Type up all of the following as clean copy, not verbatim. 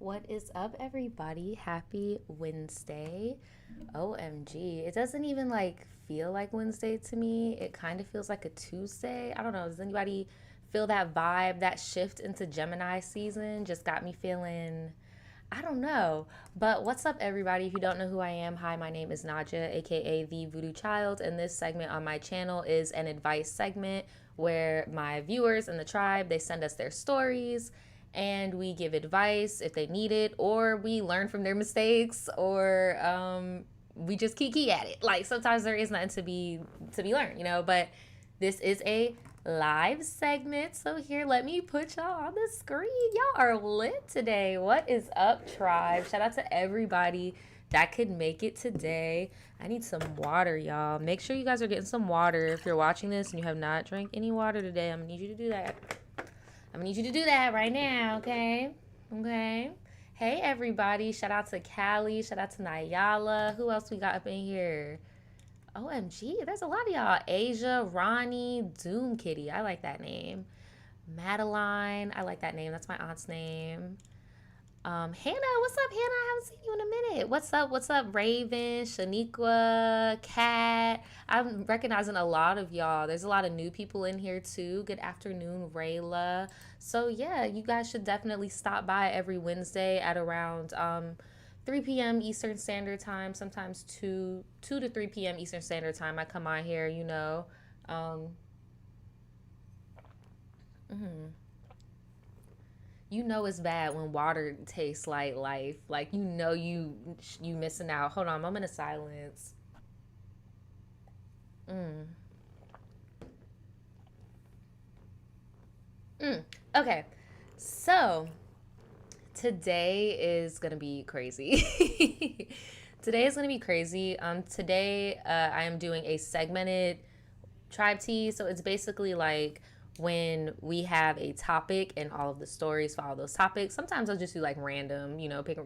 What is up, everybody? Happy Wednesday. OMG. It doesn't even feel like Wednesday to me. It kind of feels like a Tuesday. I don't know. Does anybody feel that vibe? That shift into Gemini season just got me feeling, I don't know. But what's up, everybody? If you don't know who I am, hi, my name is Nadja, aka The Voodoo Child, and this segment on my channel is an advice segment where my viewers in the tribe, they send us their stories and we give advice if they need it, or we learn from their mistakes, or we just kiki at it. Like sometimes there is nothing to be learned, But this is a live segment, so here, let me put y'all on the screen. Y'all are lit today. What is up, tribe? Shout out to everybody that could make it today. I need some water, y'all. Make sure you guys are getting some water. If you're watching this and you have not drank any water today, I'm gonna need you to do that. I'm gonna need you to do that right now, okay? Okay. Hey, everybody. Shout out to Callie. Shout out to Nayala. Who else we got up in here? OMG, there's a lot of y'all. Asia, Ronnie, Doom Kitty. I like that name. Madeline. I like that name. That's my aunt's name. Hannah, what's up, Hannah? I haven't seen you in a minute. What's up? What's up, Raven, Shaniqua, Kat? I'm recognizing a lot of y'all. There's a lot of new people in here too. Good afternoon, Rayla. So yeah, you guys should definitely stop by every Wednesday at around 3 p.m. Eastern Standard Time, sometimes 2 to 3 p.m. Eastern Standard Time. I come on here, You know it's bad when water tastes like life. Like you missing out. Hold on, moment of silence. Okay, so today is gonna be crazy. Today is gonna be crazy. Today I am doing a segmented tribe tea. So it's basically like when we have a topic and all of the stories follow those topics. Sometimes I'll just do like random,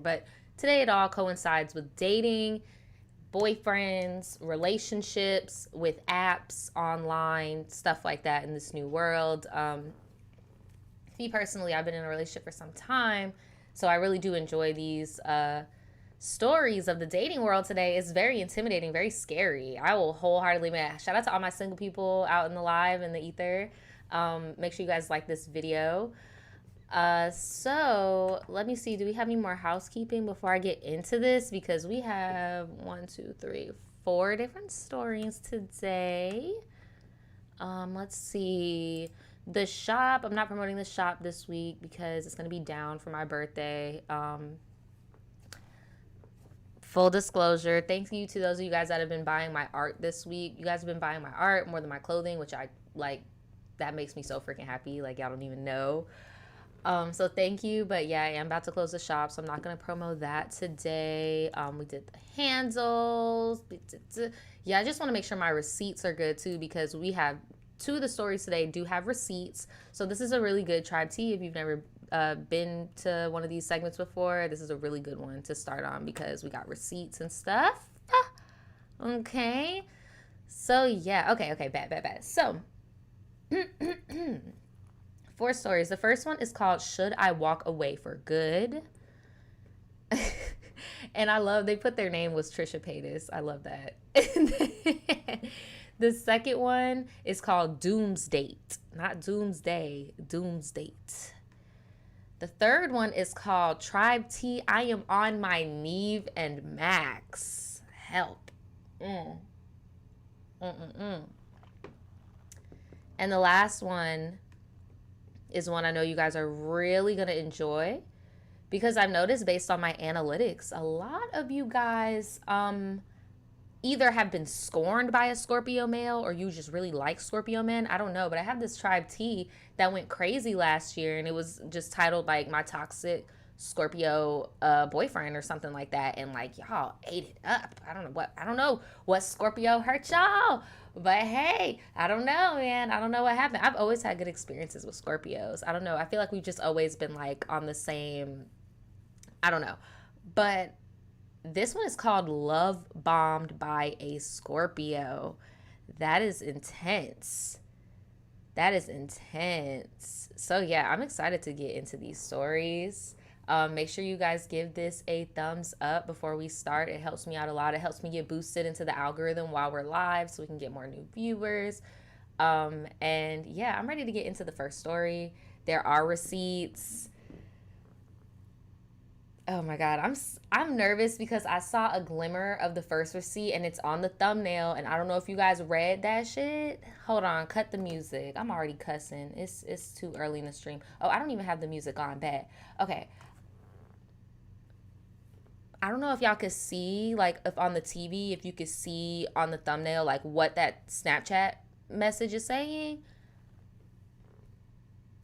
but today it all coincides with dating, boyfriends, relationships, with apps, online, stuff like that in this new world. Me personally, I've been in a relationship for some time, so I really do enjoy these stories of the dating world today. Is very intimidating, very scary. I will wholeheartedly admit. Shout out to all my single people out in the live and the ether. Make sure you guys like this video. So let me see. Do we have any more housekeeping before I get into this? Because we have 1, 2, 3, 4 different stories today. Let's see. The shop. I'm not promoting the shop this week because it's gonna be down for my birthday. Full disclosure, thank you to those of you guys that have been buying my art this week. You guys have been buying my art more than my clothing, which I like. That makes me so freaking happy. Like, y'all don't even know. So thank you. But yeah, I am about to close the shop, so I'm not going to promo that today. We did the handles. Yeah, I just want to make sure my receipts are good too, because we have 2 of the stories today do have receipts. So this is a really good tribe tea. If you've never been to one of these segments before, this is a really good one to start on because we got receipts and stuff. Okay. So yeah. Okay. Bad. So 4 stories. The first one is called Should I Walk Away for Good? And I love, they put their name was Trisha Paytas. I love that. The second one is called Doomsdate. Not Doomsday, Doomsdate. The third one is called Tribe Tea. I am on my Neve and Max. Help. And the last one is one I know you guys are really going to enjoy, because I've noticed based on my analytics, a lot of you guys either have been scorned by a Scorpio male or you just really like Scorpio men. I don't know, but I have this tribe tea that went crazy last year, and it was just titled like My Toxic Scorpio Boyfriend or something like that, and like y'all ate it up. I don't know what Scorpio hurt y'all, but hey, I don't know, man. I don't know what happened. I've always had good experiences with Scorpios. I don't know. I feel like we've just always been like on the same, I don't know. But this one is called Love Bombed by a Scorpio. That is intense. That is intense. So yeah, I'm excited to get into these stories. Make sure you guys give this a thumbs up before we start. It helps me out a lot. It helps me get boosted into the algorithm while we're live so we can get more new viewers. And yeah, I'm ready to get into the first story. There are receipts. Oh my God, I'm nervous because I saw a glimmer of the first receipt and it's on the thumbnail, and I don't know if you guys read that shit. Hold on, cut the music. I'm already cussing. It's too early in the stream. Oh, I don't even have the music on. Bet. Okay. I don't know if y'all could see, like, if on the TV, if you could see on the thumbnail, like, what that Snapchat message is saying.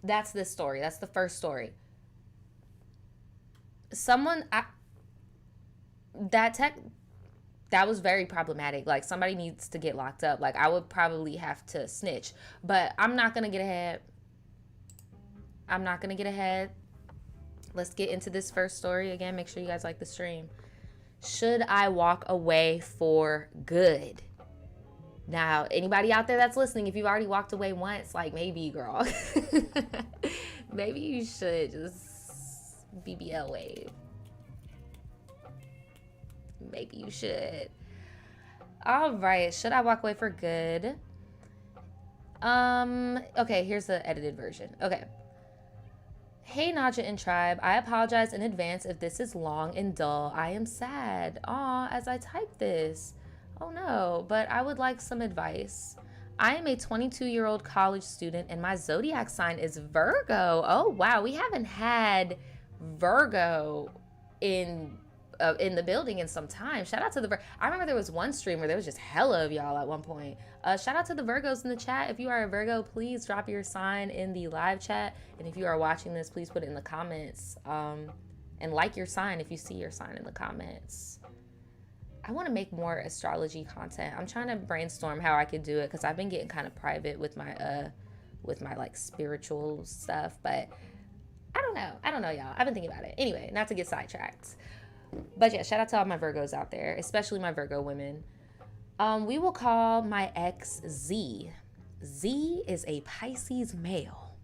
That's this story. That's the first story. That was very problematic. Like, somebody needs to get locked up. Like, I would probably have to snitch. But I'm not going to get ahead. Let's get into this first story. Again, make sure you guys like the stream. Should I walk away for good? Now, anybody out there that's listening, if you've already walked away once, like, maybe, girl. Maybe you should just BBL wave. Maybe you should. All right. Should I walk away for good? Okay, here's the edited version. Okay. Hey, Nadja and Tribe. I apologize in advance if this is long and dull. I am sad. Aw, as I type this. Oh no, but I would like some advice. I am a 22-year-old college student and my zodiac sign is Virgo. Oh wow, we haven't had Virgo in the building in some time. Shout out to the I remember there was one stream where there was just hella of y'all at one point. Shout out to the Virgos in the chat. If you are a Virgo, please drop your sign in the live chat, and if you are watching this, please put it in the comments, and like your sign if you see your sign in the comments. I want to make more astrology content. I'm trying to brainstorm how I could do it because I've been getting kind of private with my like spiritual stuff, but I don't know, y'all. I've been thinking about it. Anyway, not to get sidetracked. But yeah, shout out to all my Virgos out there, especially my Virgo women. We will call my ex Z. Z is a Pisces male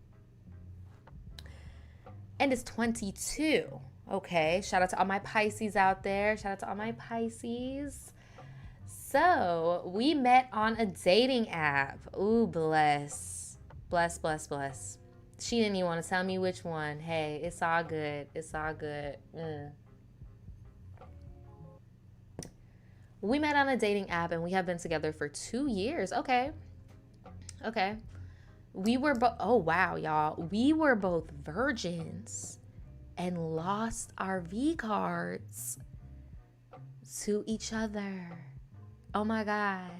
and is 22. Okay, shout out to all my Pisces out there. Shout out to all my Pisces. So we met on a dating app. Ooh, bless. Bless, bless, bless. She didn't even want to tell me which one. Hey, it's all good. It's all good. We met on a dating app and we have been together for 2 years. Okay. We were oh wow, y'all. We were both virgins and lost our V cards to each other. Oh my God.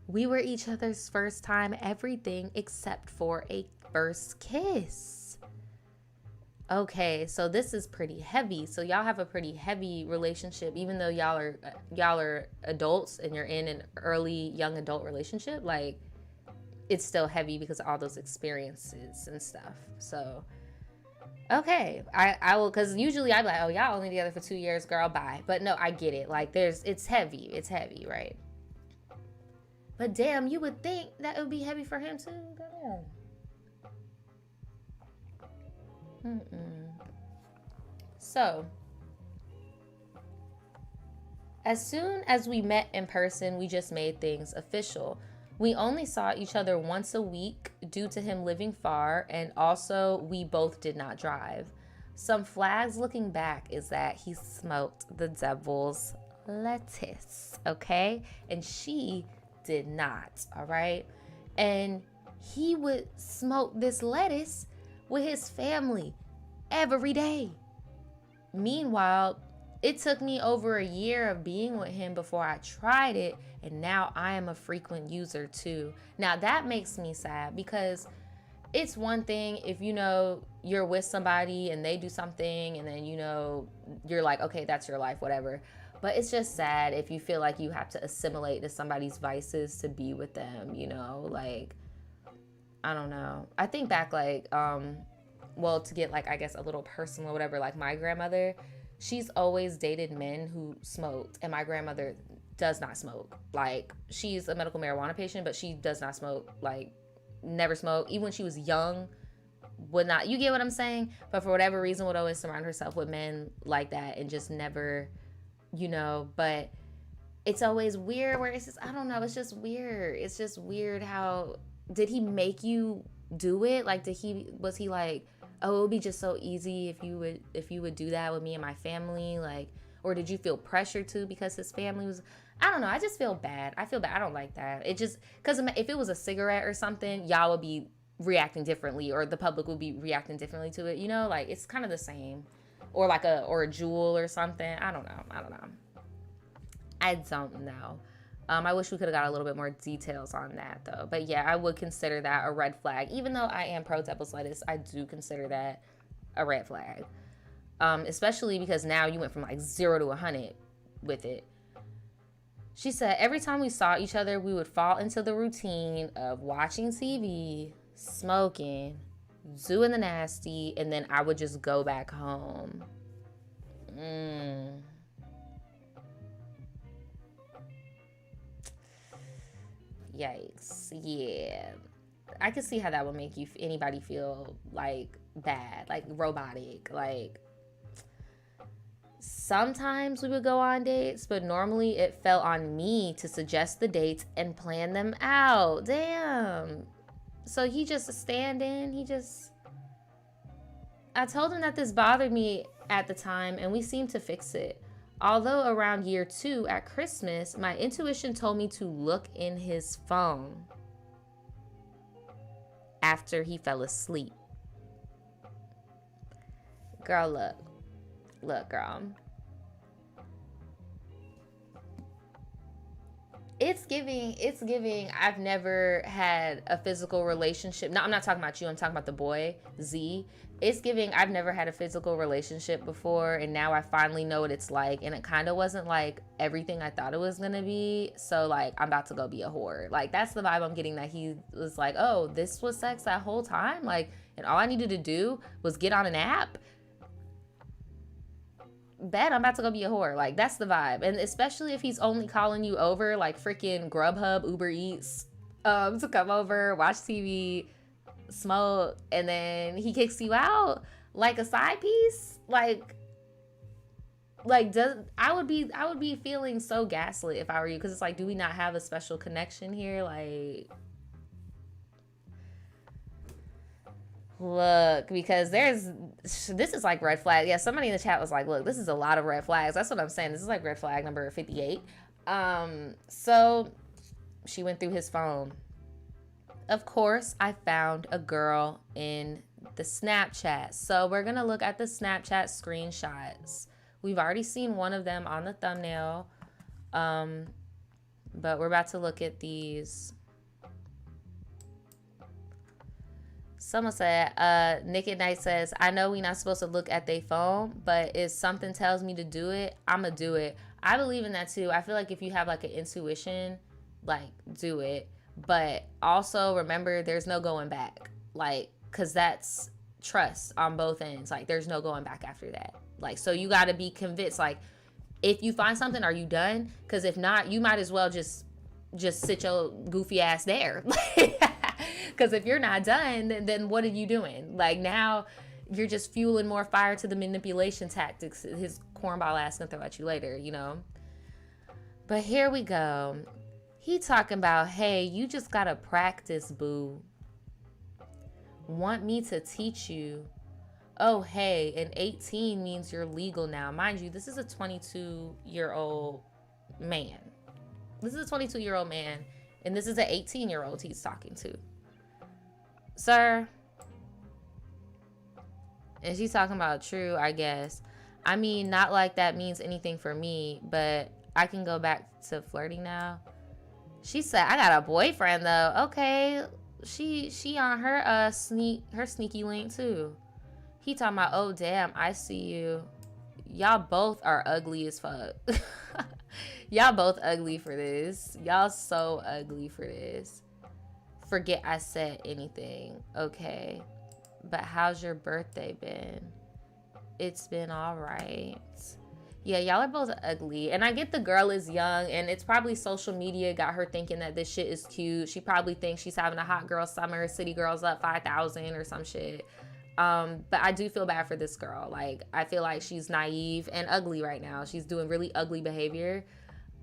We were each other's first time everything except for a first kiss. Okay, so this is pretty heavy. So y'all have a pretty heavy relationship, even though y'all are adults and you're in an early young adult relationship. Like, it's still heavy because of all those experiences and stuff. So, okay, I will, because usually I'd be like, oh, y'all only together for 2 years, girl, bye. But no, I get it. Like, it's heavy, right? But damn, you would think that it would be heavy for him too. Damn. So, as soon as we met in person, we just made things official. We only saw each other once a week due to him living far, and also we both did not drive. Some flags looking back is that he smoked the devil's lettuce, okay? And she did not, all right? And he would smoke this lettuce with his family every day. Meanwhile, it took me over a year of being with him before I tried it, and now I am a frequent user too. Now that makes me sad, because it's one thing if you're with somebody and they do something and then you're like, okay, that's your life, whatever. But it's just sad if you feel like you have to assimilate to somebody's vices to be with them, like, I don't know. I think back, like, to get, like, I guess a little personal or whatever, like my grandmother, she's always dated men who smoked, and my grandmother does not smoke. Like, she's a medical marijuana patient, but she does not smoke, like, never smoked. Even when she was young, would not, you get what I'm saying? But for whatever reason would always surround herself with men like that and just never, you know, but it's always weird where it's just, I don't know, it's just weird. It's just weird how, did he make you do it? Like, was he like, oh, it would be just so easy if you would do that with me and my family? Like, or did you feel pressure to because his family was, I don't know. I just feel bad. I feel bad. I don't like that. It just, because if it was a cigarette or something, y'all would be reacting differently, or the public would be reacting differently to it. You know, like, it's kind of the same. Or like a jewel or something. I don't know. I don't know. I wish we could have got a little bit more details on that, though. But yeah, I would consider that a red flag. Even though I am pro devil's lettuce, I do consider that a red flag. Especially because now you went from like 0 to 100 with it. She said, every time we saw each other, we would fall into the routine of watching TV, smoking, doing the nasty, and then I would just go back home. Yikes. Yeah. I could see how that would make anybody feel like bad, like robotic. Like, sometimes we would go on dates, but normally it fell on me to suggest the dates and plan them out. Damn. So he just a stand-in. I told him that this bothered me at the time, and we seemed to fix it. Although around year 2 at Christmas, my intuition told me to look in his phone after he fell asleep. Girl, look, girl. It's giving I've never had a physical relationship. No, I'm not talking about you. I'm talking about the boy, Z. It's giving I've never had a physical relationship before, and now I finally know what it's like, and it kind of wasn't like everything I thought it was going to be. So, like, I'm about to go be a whore. Like, that's the vibe I'm getting, that he was like, oh, this was sex that whole time? Like, and all I needed to do was get on an app? Bet I'm about to go be a whore. Like, that's the vibe. And especially if he's only calling you over like freaking Grubhub, Uber Eats, to come over, watch TV, smoke, and then he kicks you out like a side piece. Like I would be feeling so gaslit if I were you, because it's like, do we not have a special connection here? Like, look, because this is like red flag. Yeah, somebody in the chat was like, look, this is a lot of red flags. That's what I'm saying. This is like red flag number 58. So she went through his phone. Of course, I found a girl in the Snapchat. So we're going to look at the Snapchat screenshots. We've already seen one of them on the thumbnail. But we're about to look at these. Someone said, Nick at Night says, I know we're not supposed to look at their phone, but if something tells me to do it, I'm going to do it. I believe in that too. I feel like if you have like an intuition, like, do it. But also remember, there's no going back. Like, because that's trust on both ends. Like, there's no going back after that. Like, so you got to be convinced. Like, if you find something, are you done? Because if not, you might as well just sit your goofy ass there. Because if you're not done, then what are you doing? Like, now you're just fueling more fire to the manipulation tactics his cornball ass gonna throw at you later, you know? But here we go. He talking about, hey, you just gotta practice, boo. Want me to teach you? Oh, hey, and 18 means you're legal now. Mind you, this is a 22-year-old man. This is a 22-year-old man, and this is an 18-year-old he's talking to. Sir. And she's talking about, true, I guess. I mean, not like that means anything for me, but I can go back to flirting now. She said, I got a boyfriend though. Okay. She on her sneaky link too. He talking about, oh damn, I see you. Y'all both are ugly as fuck. Y'all both ugly for this. Y'all so ugly for this. Forget I said anything. Okay. But how's your birthday been? It's been all right. Yeah, y'all are both ugly. And I get the girl is young, and it's probably social media got her thinking that this shit is cute. She probably thinks she's having a hot girl summer, city girls up 5,000 or some shit. But I do feel bad for this girl. Like, I feel like she's naive and ugly right now. She's doing really ugly behavior.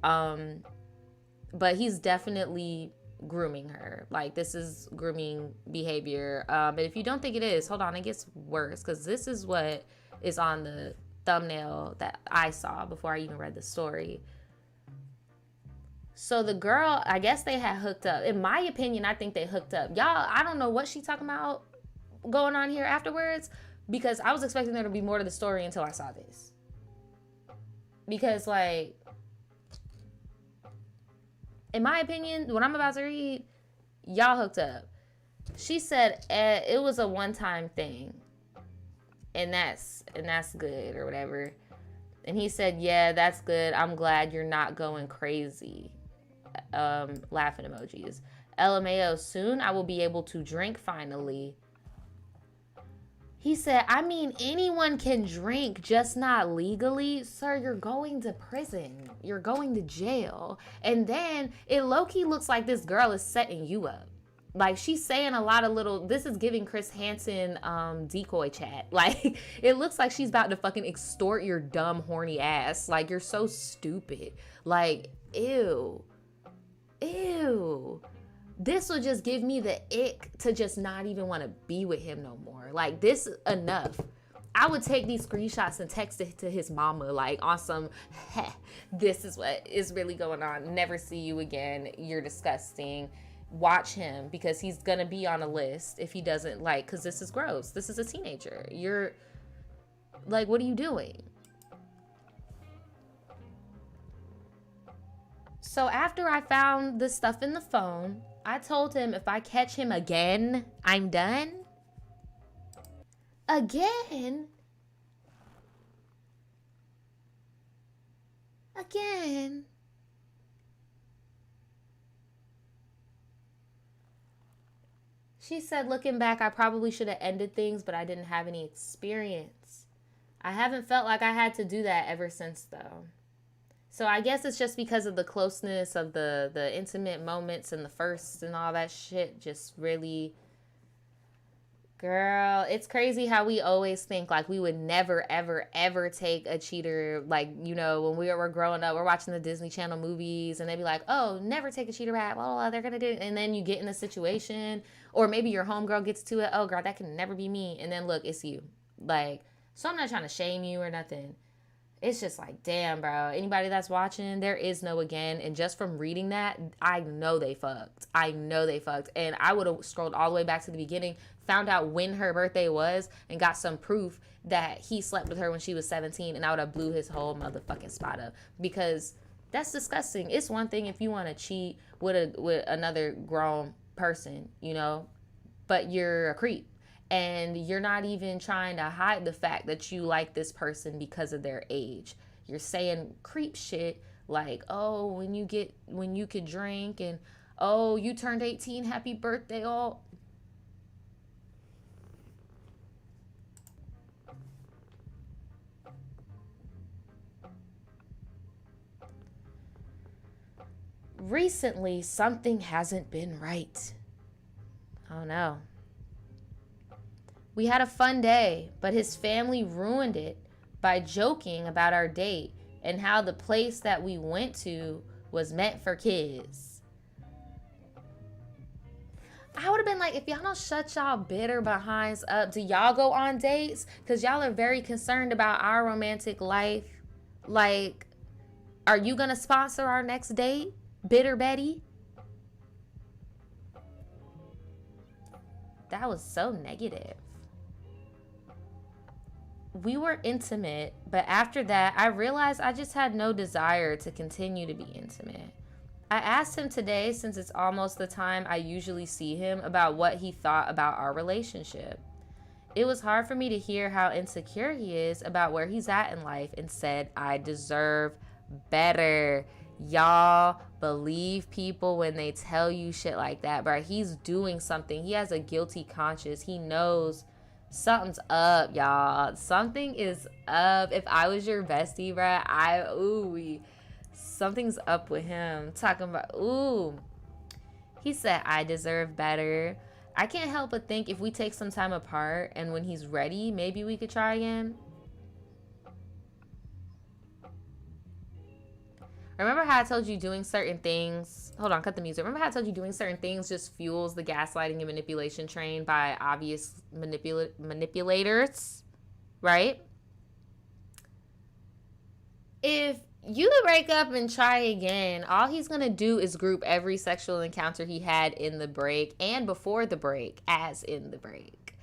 But he's definitely grooming her. Like, this is grooming behavior. But if you don't think it is, hold on, it gets worse, because this is what is on the thumbnail that I saw before I even read the story. So the girl, I guess they had hooked up. In my opinion, I think they hooked up. Y'all, I don't know what she talking about going on here afterwards, because I was expecting there to be more to the story until I saw this. Because, like, in my opinion, what I'm about to read, y'all hooked up. She said it was a one-time thing. And that's good or whatever. And he said, yeah, that's good. I'm glad you're not going crazy. Laughing emojis. LMAO, soon I will be able to drink finally. He said, I mean, anyone can drink, just not legally. Sir, you're going to prison. You're going to jail. And then it low-key looks like this girl is setting you up. Like, she's saying a lot of little, this is giving Chris Hansen decoy chat. Like, it looks like she's about to fucking extort your dumb, horny ass. Like, you're so stupid. Like, ew. Ew. This will just give me the ick to just not even want to be with him no more. Like, this, enough. I would take these screenshots and text it to his mama, like, on some, this is what is really going on. Never see you again. You're disgusting. Watch him, because he's gonna be on a list if he doesn't, like, because this is gross. This is a teenager. You're like, what are you doing? So after I found this stuff in the phone, I told him if I catch him again, I'm done. Again? Again? She said, looking back, I probably should have ended things, but I didn't have any experience. I haven't felt like I had to do that ever since, though. So I guess it's just because of the closeness of the intimate moments and the firsts and all that shit just really... Girl, it's crazy how we always think like we would never, ever, ever take a cheater. Like, you know, when we were growing up, we're watching the Disney Channel movies and they'd be like, oh, never take a cheater rap. Oh, they're going to do it. And then you get in a situation, or maybe your homegirl gets to it. Oh, girl, that can never be me. And then look, it's you. Like, so I'm not trying to shame you or nothing. It's just like, damn, bro. Anybody that's watching, there is no again. And just from reading that, I know they fucked. I know they fucked. And I would have scrolled all the way back to the beginning, found out when her birthday was, and got some proof that he slept with her when she was 17, and I would have blew his whole motherfucking spot up. Because that's disgusting. It's one thing if you want to cheat with another grown person, you know, but you're a creep. And you're not even trying to hide the fact that you like this person because of their age. You're saying creep shit like, oh, when you could drink, and oh, you turned 18, happy birthday, all. Recently, something hasn't been right. Oh no. We had a fun day, but his family ruined it by joking about our date and how the place that we went to was meant for kids. I would have been like, if y'all don't shut y'all bitter behinds up, do y'all go on dates? Because y'all are very concerned about our romantic life. Like, are you going to sponsor our next date, Bitter Betty? That was so negative. We were intimate, but after that, I realized I just had no desire to continue to be intimate. I asked him today, since it's almost the time I usually see him, about what he thought about our relationship. It was hard for me to hear how insecure he is about where he's at in life, and said, I deserve better. Y'all believe people when they tell you shit like that, bro. He's doing something. He has a guilty conscience. He knows Something's up, y'all. Something is up. If I was your bestie, bruh, something's up with him. Talking about, he said, I deserve better. I can't help but think if we take some time apart and when he's ready, maybe we could try again. Remember how I told you doing certain things? Hold on, cut the music. Remember how I told you doing certain things just fuels the gaslighting and manipulation train by obvious manipulators, right? If you break up and try again, all he's going to do is group every sexual encounter he had in the break and before the break as in the break.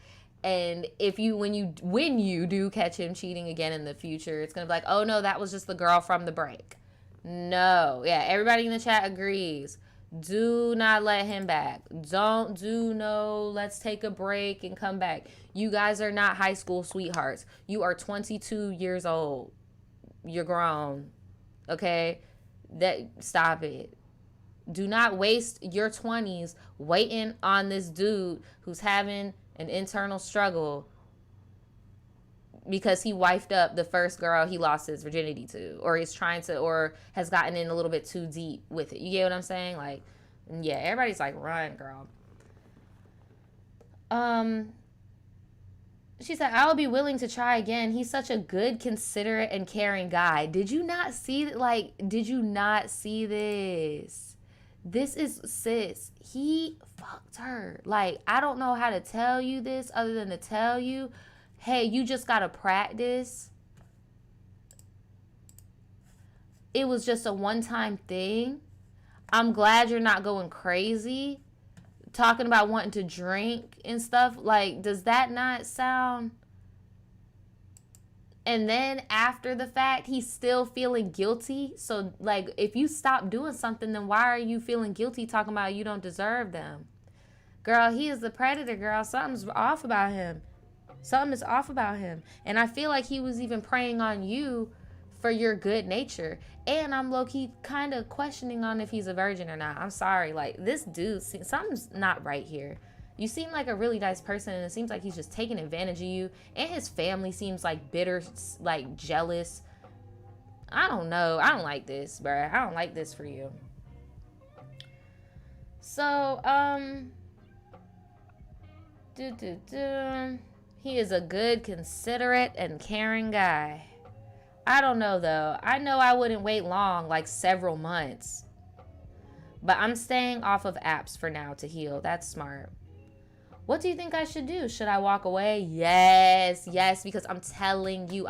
And when you do catch him cheating again in the future, it's going to be like, oh no, that was just the girl from the break. No. Yeah, everybody in the chat agrees. Do not let him back. Let's take a break and come back. You guys are not high school sweethearts. You are 22 years old. You're grown. Okay? Stop it. Do not waste your 20s waiting on this dude who's having an internal struggle because he wifed up the first girl he lost his virginity to, or or has gotten in a little bit too deep with it. You get what I'm saying? Like, yeah, everybody's like, run, girl. She said, I will be willing to try again. He's such a good, considerate, and caring guy. Did you not see this? This is, sis, he fucked her. Like, I don't know how to tell you this other than to tell you, hey, you just got to practice. It was just a one-time thing. I'm glad you're not going crazy, talking about wanting to drink and stuff. Like, does that not sound... And then after the fact, he's still feeling guilty. So, like, if you stop doing something, then why are you feeling guilty talking about you don't deserve them? Girl, he is the predator, girl. Something's off about him. Something is off about him. And I feel like he was even preying on you for your good nature. And I'm low-key kind of questioning on if he's a virgin or not. I'm sorry. Like, this dude, something's not right here. You seem like a really nice person, and it seems like he's just taking advantage of you. And his family seems like bitter, like jealous. I don't know. I don't like this, bruh. I don't like this for you. So, he is a good, considerate, and caring guy. I don't know, though. I know I wouldn't wait long, like several months. But I'm staying off of apps for now to heal. That's smart. What do you think I should do? Should I walk away? Yes, because I'm telling you,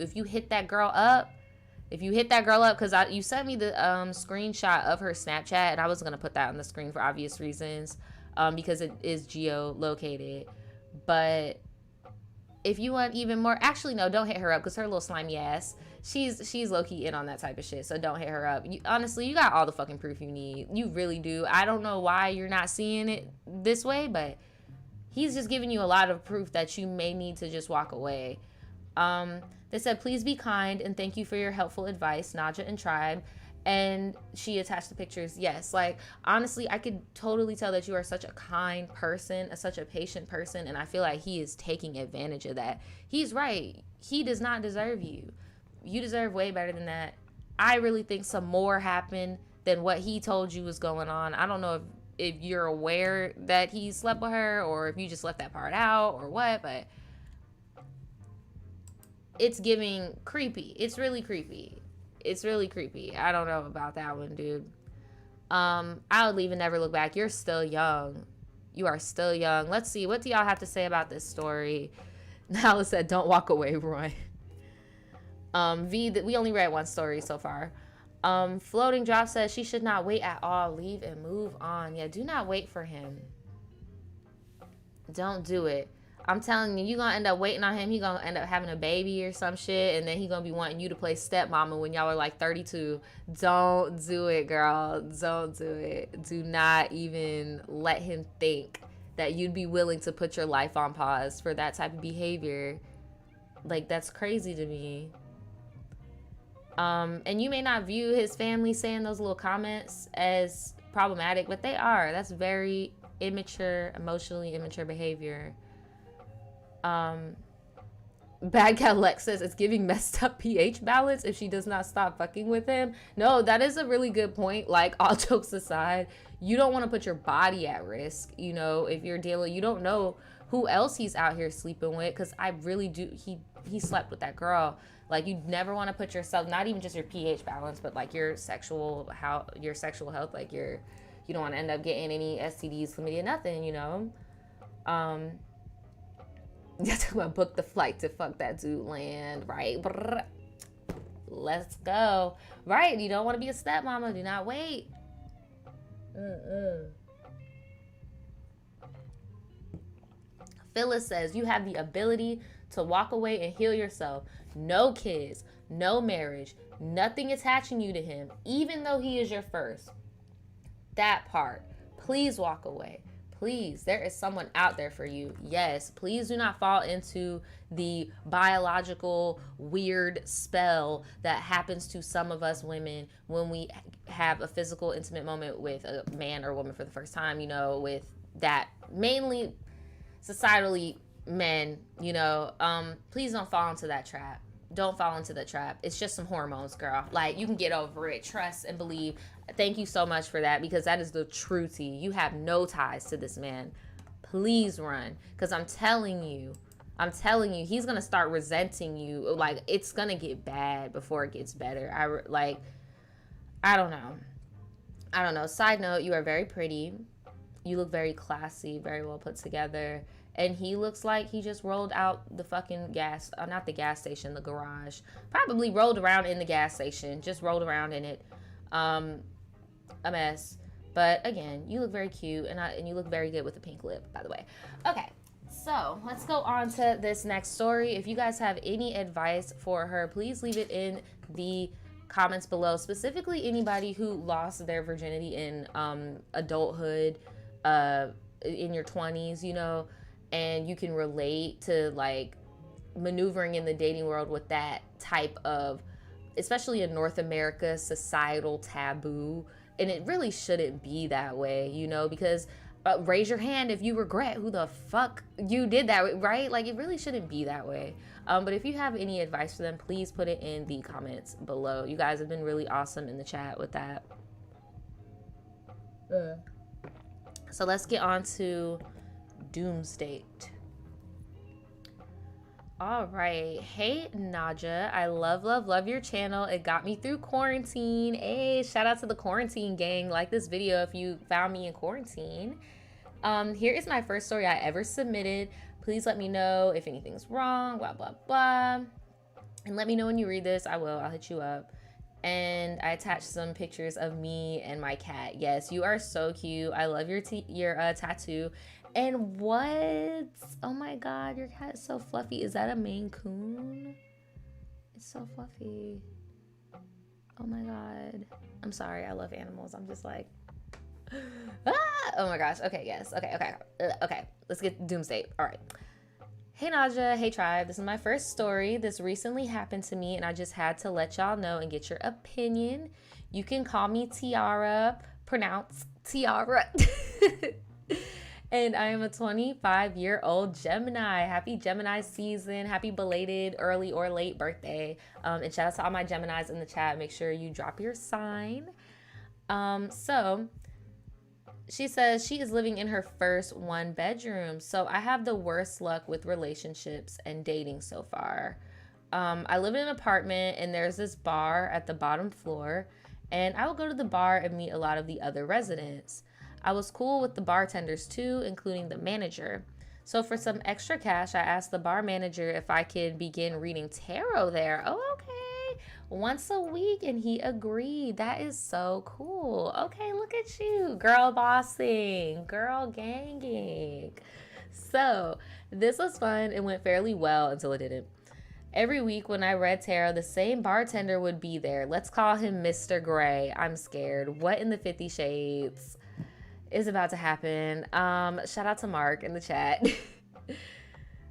if you hit that girl up, because you sent me the screenshot of her Snapchat, and I was going to put that on the screen for obvious reasons, because it is geolocated. But if you want even more, actually, no, don't hit her up, because her little slimy ass, she's low-key in on that type of shit, so don't hit her up. Honestly, you got all the fucking proof you need. You really do. I don't know why you're not seeing it this way, but he's just giving you a lot of proof that you may need to just walk away. They said, please be kind and thank you for your helpful advice, Nadja and Tribe. And she attached the pictures. Yes, like, honestly, I could totally tell that you are such a kind person, such a patient person, and I feel like he is taking advantage of that. He's right. He does not deserve you. You deserve way better than that. I really think some more happened than what he told you was going on. I don't know if you're aware that he slept with her or if you just left that part out or what, but it's giving creepy. It's really creepy. I don't know about that one, dude. I would leave and never look back. You're still young. You are still young. Let's see. What do y'all have to say about this story? Nala said, don't walk away, Roy. We only read one story so far. Floating Drop says she should not wait at all. Leave and move on. Yeah, do not wait for him. Don't do it. I'm telling you, you're going to end up waiting on him. He's going to end up having a baby or some shit. And then he's going to be wanting you to play stepmama when y'all are like 32. Don't do it, girl. Don't do it. Do not even let him think that you'd be willing to put your life on pause for that type of behavior. Like, that's crazy to me. And you may not view his family saying those little comments as problematic, but they are. That's very immature, emotionally immature behavior. Bad Cat Lex says it's giving messed up pH balance if she does not stop fucking with him. No, that is a really good point. Like, all jokes aside, you don't want to put your body at risk. You know, if you're dealing, you don't know who else he's out here sleeping with. Because I really do. He slept with that girl. Like, you never want to put yourself, not even just your pH balance, but like your sexual health. Like you don't want to end up getting any STDs, chlamydia, nothing. You know. That's why I booked the flight to fuck that dude land, right? Brrr. Let's go. Right, you don't want to be a stepmama. Do not wait. Phyllis says, you have the ability to walk away and heal yourself. No kids, no marriage, nothing attaching you to him, even though he is your first. That part. Please walk away. Please, there is someone out there for you. Yes, please do not fall into the biological weird spell that happens to some of us women when we have a physical, intimate moment with a man or woman for the first time, you know, with that mainly societally men, you know. Please don't fall into that trap. Don't fall into the trap. It's just some hormones, girl. Like, you can get over it. Trust and believe. Thank you so much for that, because that is the true tea. You have no ties to this man. Please run, because I'm telling you, he's going to start resenting you. Like, it's going to get bad before it gets better. I don't know. Side note, you are very pretty. You look very classy, very well put together. And he looks like he just rolled out the fucking not the gas station, the garage. Probably rolled around in the gas station. Just rolled around in it. A mess. But again, you look very cute. And you look very good with the pink lip, by the way. Okay, so let's go on to this next story. If you guys have any advice for her, please leave it in the comments below. Specifically, anybody who lost their virginity in adulthood, in your 20s, you know, and you can relate to like maneuvering in the dating world with that type of, especially in North America, societal taboo. And it really shouldn't be that way, you know, because raise your hand if you regret who the fuck you did that, right? Like, it really shouldn't be that way. But if you have any advice for them, please put it in the comments below. You guys have been really awesome in the chat with that. So let's get on to Doomsdate. All right. Hey, Nadja. I love your channel. It got me through quarantine. Hey, shout out to the quarantine gang. Like this video if you found me in quarantine. Here is my first story I ever submitted. Please let me know if anything's wrong, blah, blah, blah. And let me know when you read this. I'll hit you up. And I attached some pictures of me and my cat. Yes, you are so cute. I love your tattoo. And what? Oh my God, your cat is so fluffy. Is that a Maine Coon? It's so fluffy. Oh my God. I'm sorry, I love animals. I'm just like, ah! Oh my gosh. Okay, yes. Okay. Let's get Doomsdate. All right. Hey Nadja, hey tribe. This is my first story. This recently happened to me and I just had to let y'all know and get your opinion. You can call me Tiara, pronounced Tiara. And I am a 25-year-old Gemini. Happy Gemini season. Happy belated early or late birthday. And shout out to all my Geminis in the chat. Make sure you drop your sign. So she says she is living in her first one bedroom. So I have the worst luck with relationships and dating so far. I live in an apartment and there's this bar at the bottom floor. And I will go to the bar and meet a lot of the other residents. I was cool with the bartenders too, including the manager. So for some extra cash, I asked the bar manager if I could begin reading tarot there. Oh, okay. Once a week, and he agreed. That is so cool. Okay, look at you. Girl bossing. Girl ganging. So this was fun and went fairly well until it didn't. Every week when I read tarot, the same bartender would be there. Let's call him Mr. Gray. I'm scared. What in the 50 Shades is about to happen? Shout out to Mark in the chat.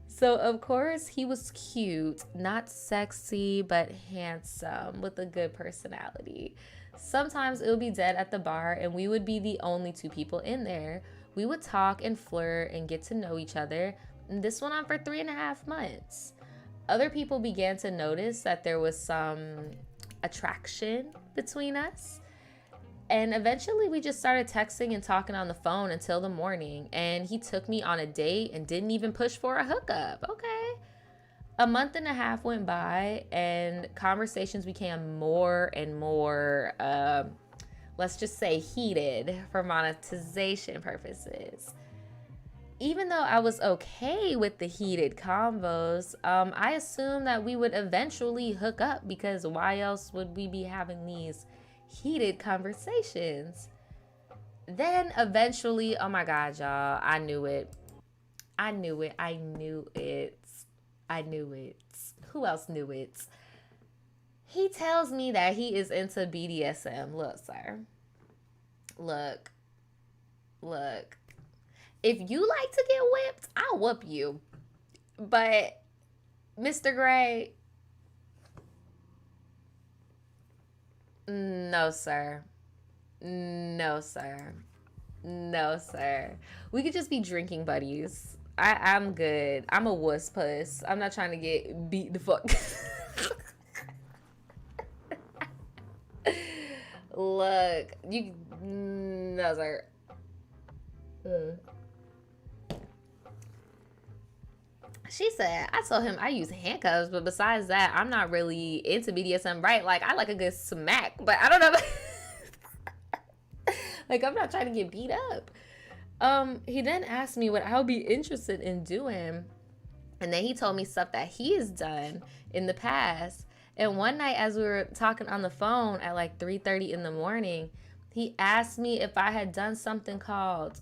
So of course he was cute, not sexy, but handsome with a good personality. Sometimes it would be dead at the bar and we would be the only two people in there. We would talk and flirt and get to know each other. This went on for 3.5 months. Other people began to notice that there was some attraction between us. And eventually we just started texting and talking on the phone until the morning. And he took me on a date and didn't even push for a hookup. Okay. A month and a half went by and conversations became more and more, let's just say, heated for monetization purposes. Even though I was okay with the heated convos, I assumed that we would eventually hook up, because why else would we be having these heated conversations? Then eventually, oh my God, y'all, I knew it. Who else knew it? He tells me that he is into BDSM. Look, sir. Look. If you like to get whipped, I'll whoop you. But, Mr. Gray, no, sir. No, sir. No, sir. We could just be drinking buddies. I'm good. I'm a wuss puss. I'm not trying to get beat the fuck. Look, you, no, sir. She said, I told him I use handcuffs, but besides that, I'm not really into BDSM, right? Like, I like a good smack, but I don't know. Like, I'm not trying to get beat up. He then asked me what I'll be interested in doing. And then he told me stuff that he has done in the past. And one night, as we were talking on the phone at like 3:30 in the morning, he asked me if I had done something called,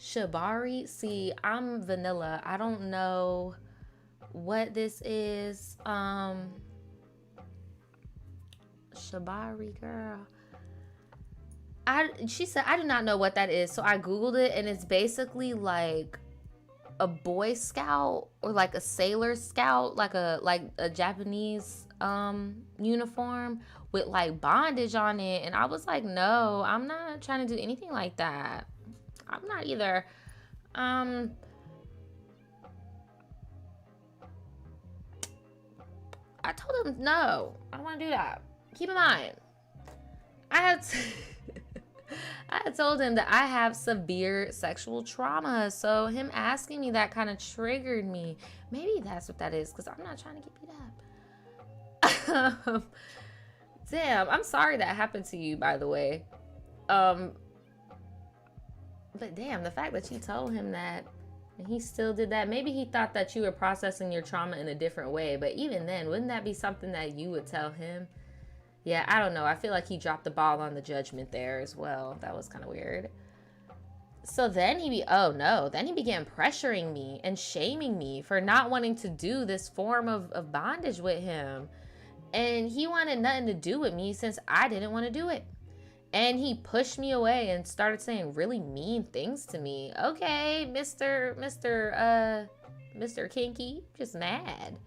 shibari. See, I'm vanilla. I don't know what this is. Shibari, girl. She said, I do not know what that is. So I Googled it, and it's basically like a Boy Scout or like a Sailor Scout, like a Japanese uniform with like bondage on it. And I was like, no, I'm not trying to do anything like that. I'm not either. I told him, no, I don't want to do that. Keep in mind, I had told him that I have severe sexual trauma. So him asking me that kind of triggered me. Maybe that's what that is, because I'm not trying to get beat up. Damn, I'm sorry that happened to you, by the way. But damn, the fact that you told him that and he still did that, maybe he thought that you were processing your trauma in a different way. But even then, wouldn't that be something that you would tell him? Yeah, I don't know. I feel like he dropped the ball on the judgment there as well. That was kind of weird. So then then he began pressuring me and shaming me for not wanting to do this form of bondage with him. And he wanted nothing to do with me since I didn't want to do it. And he pushed me away and started saying really mean things to me. Okay, Mr. Kinky, just mad.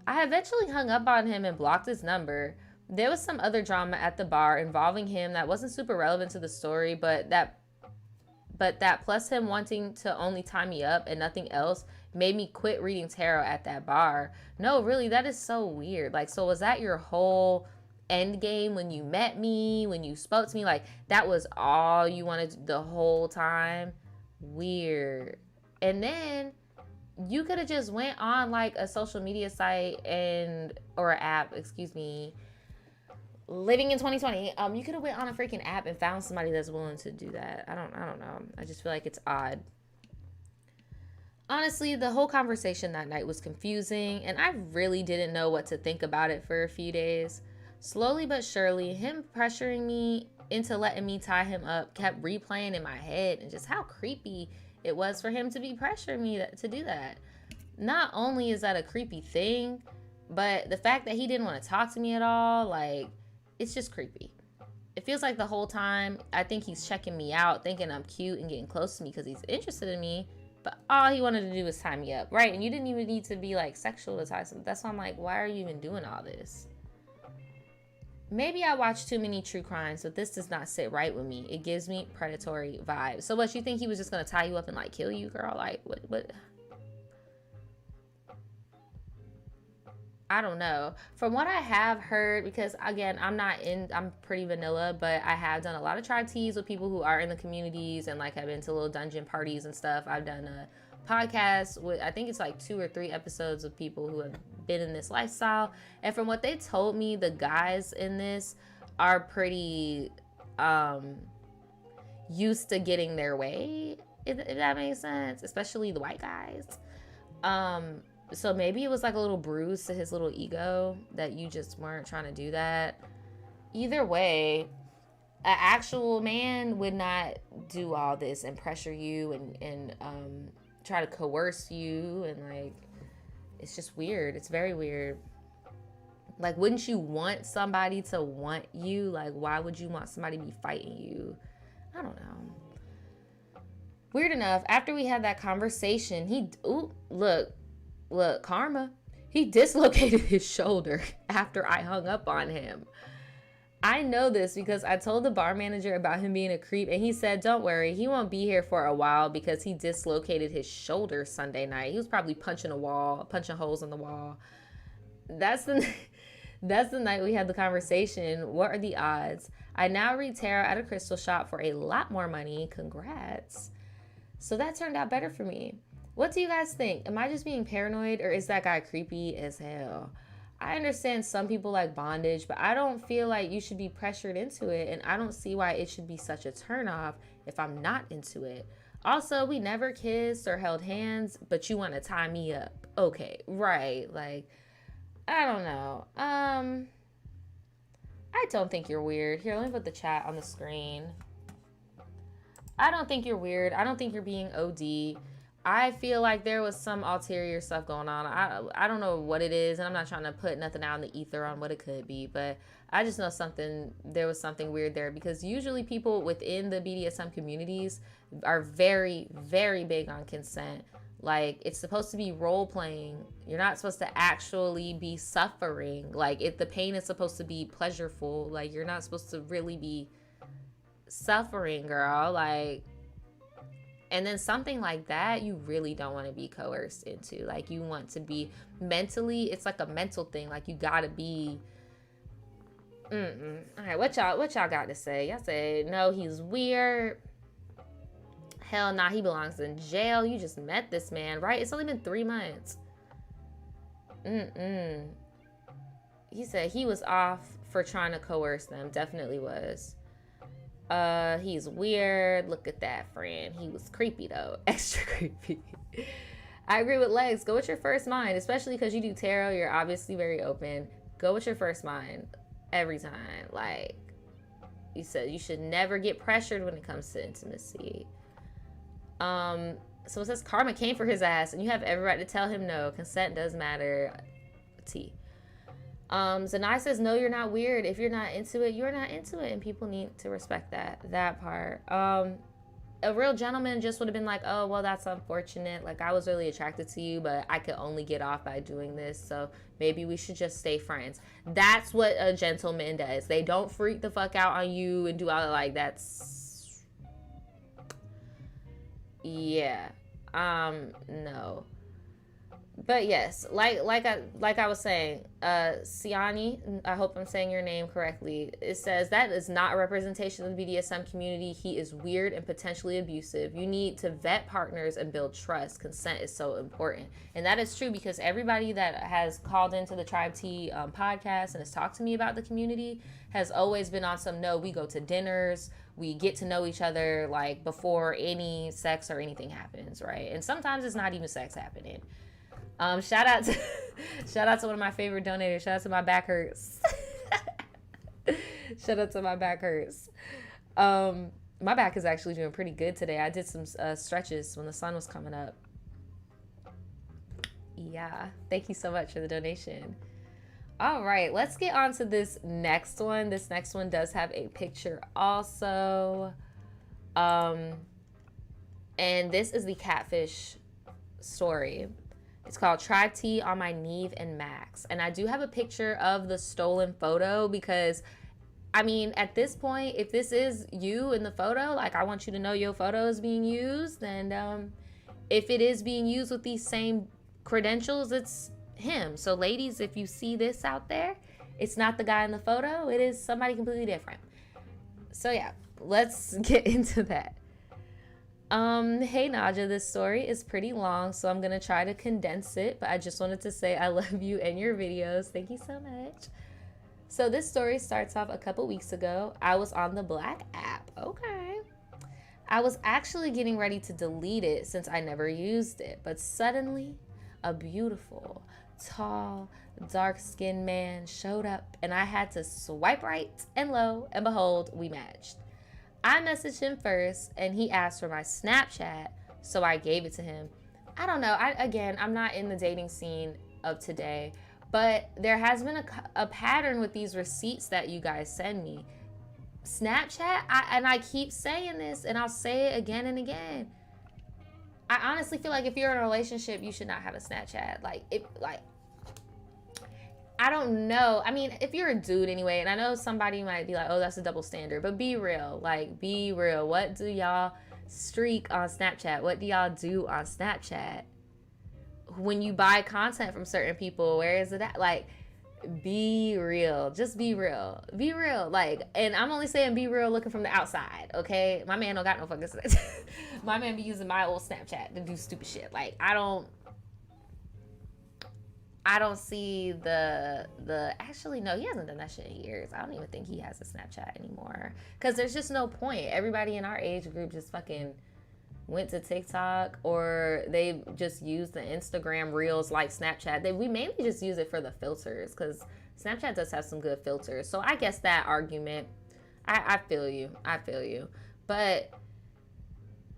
I eventually hung up on him and blocked his number. There was some other drama at the bar involving him that wasn't super relevant to the story, but that plus him wanting to only tie me up and nothing else made me quit reading tarot at that bar. No, really, that is so weird. Like, so was that your whole end game when you met me, when you spoke to me? Like, that was all you wanted the whole time? Weird. And then you could have just went on like a social media site or an app, living in 2020, you could have went on a freaking app and found somebody that's willing to do that. I don't know. I just feel like it's odd. Honestly, the whole conversation that night was confusing, and I really didn't know what to think about it for a few days. Slowly but surely, him pressuring me into letting me tie him up kept replaying in my head, and just how creepy it was for him to be pressuring me to do that. Not only is that a creepy thing, but the fact that he didn't want to talk to me at all, like, it's just creepy. It feels like the whole time, I think he's checking me out, thinking I'm cute and getting close to me because he's interested in me, but all he wanted to do was tie me up, right? And you didn't even need to be, like, sexual to tie something. That's why I'm like, why are you even doing all this? maybe I watch too many true crimes, but this does not sit right with me. It gives me predatory vibes. So what, you think he was just gonna tie you up and like kill you, girl? Like what? I don't know. From what I have heard, because again, I'm pretty vanilla, but I have done a lot of try teas with people who are in the communities and like have been to little dungeon parties and stuff. I've done a podcast with, I think it's like 2 or 3 episodes of people who have been in this lifestyle. And from what they told me, the guys in this are pretty used to getting their way, if that makes sense, especially the white guys. So maybe it was like a little bruise to his little ego that you just weren't trying to do that. Either way, an actual man would not do all this and pressure you and try to coerce you, and like, it's just weird. It's very weird. Like, wouldn't you want somebody to want you? Like, why would you want somebody to be fighting you? I don't know. Weird enough, after we had that conversation, look, karma. He dislocated his shoulder after I hung up on him. I know this because I told the bar manager about him being a creep, and he said, don't worry, he won't be here for a while because he dislocated his shoulder Sunday night. He was probably punching holes in the wall. That's the night we had the conversation. What are the odds? I now read tarot at a crystal shop for a lot more money. Congrats. So that turned out better for me. What do you guys think? Am I just being paranoid, or is that guy creepy as hell? I understand some people like bondage, but I don't feel like you should be pressured into it, and I don't see why it should be such a turnoff if I'm not into it. Also, we never kissed or held hands, but you want to tie me up. Okay, right. Like, I don't know. I don't think you're weird. Here, let me put the chat on the screen. I don't think you're weird. I don't think you're being OD. I feel like there was some ulterior stuff going on. I don't know what it is, and I'm not trying to put nothing out in the ether on what it could be, but I just know there was something weird there, because usually people within the BDSM communities are very, very big on consent. Like, it's supposed to be role playing. You're not supposed to actually be suffering. Like, if the pain is supposed to be pleasureful, like, you're not supposed to really be suffering, girl. Like, and then something like that, you really don't want to be coerced into. Like, you want to be mentally, it's like a mental thing. Like, you gotta be, all right, what y'all got to say? Y'all say, no, he's weird. Hell nah, he belongs in jail. You just met this man, right? It's only been 3 months. He said he was off for trying to coerce them. Definitely was. He's weird. Look at that, friend. He was creepy though. Extra creepy. I agree with Legs. Go with your first mind, especially because you do tarot. You're obviously very open. Go with your first mind every time. Like you said, you should never get pressured when it comes to intimacy. So it says karma came for his ass, and you have every right to tell him no. Consent does matter. T. Zanai says, no, you're not weird. If you're not into it, you're not into it, and people need to respect that part. A real gentleman just would have been like, oh, well, that's unfortunate. Like, I was really attracted to you, but I could only get off by doing this, so maybe we should just stay friends. That's what a gentleman does. They don't freak the fuck out on you and do all that. Like, that's, yeah, no. But yes, like I was saying, Siani, I hope I'm saying your name correctly. It says that is not a representation of the BDSM community. He is weird and potentially abusive. You need to vet partners and build trust. Consent is so important, and that is true, because everybody that has called into the TRIBETEA podcast and has talked to me about the community has always been on some, no, we go to dinners, we get to know each other like before any sex or anything happens, right? And sometimes it's not even sex happening. Shout out to one of my favorite donators. Shout out to my back hurts. Shout out to my back hurts. My back is actually doing pretty good today. I did some stretches when the sun was coming up. Yeah, thank you so much for the donation. All right, let's get on to this next one. This next one does have a picture also. And this is the Catfish story. It's called TRIBETEA on my Neve and Max. And I do have a picture of the stolen photo because, I mean, at this point, if this is you in the photo, like, I want you to know your photo is being used. And if it is being used with these same credentials, it's him. So ladies, if you see this out there, it's not the guy in the photo. It is somebody completely different. So yeah, let's get into that. Hey Nadja, this story is pretty long, so I'm gonna try to condense it, but I just wanted to say I love you and your videos. Thank you so much. So this story starts off a couple weeks ago. I was on the Black app. Okay. I was actually getting ready to delete it since I never used it, but suddenly a beautiful, tall, dark-skinned man showed up and I had to swipe right, and lo and behold, we matched. I messaged him first and he asked for my Snapchat, so I gave it to him. I don't know. I'm not in the dating scene of today, but there has been a pattern with these receipts that you guys send me. Snapchat, I keep saying this and I'll say it again and again. I honestly feel like if you're in a relationship, you should not have a Snapchat. I don't know. I mean, if you're a dude anyway, and I know somebody might be like, oh, that's a double standard, but be real. Like, be real. What do y'all streak on Snapchat? What do y'all do on Snapchat? When you buy content from certain people, where is it at? Like, be real. Just be real. Be real. Like, and I'm only saying be real looking from the outside, okay? My man don't got no fucking Snapchat. My man be using my old Snapchat to do stupid shit. Like, I don't see the actually, no, he hasn't done that shit in years. I don't even think he has a Snapchat anymore because there's just no point. Everybody in our age group just fucking went to TikTok, or they just use the Instagram reels like Snapchat. We mainly just use it for the filters because Snapchat does have some good filters. So I guess that argument, I feel you. But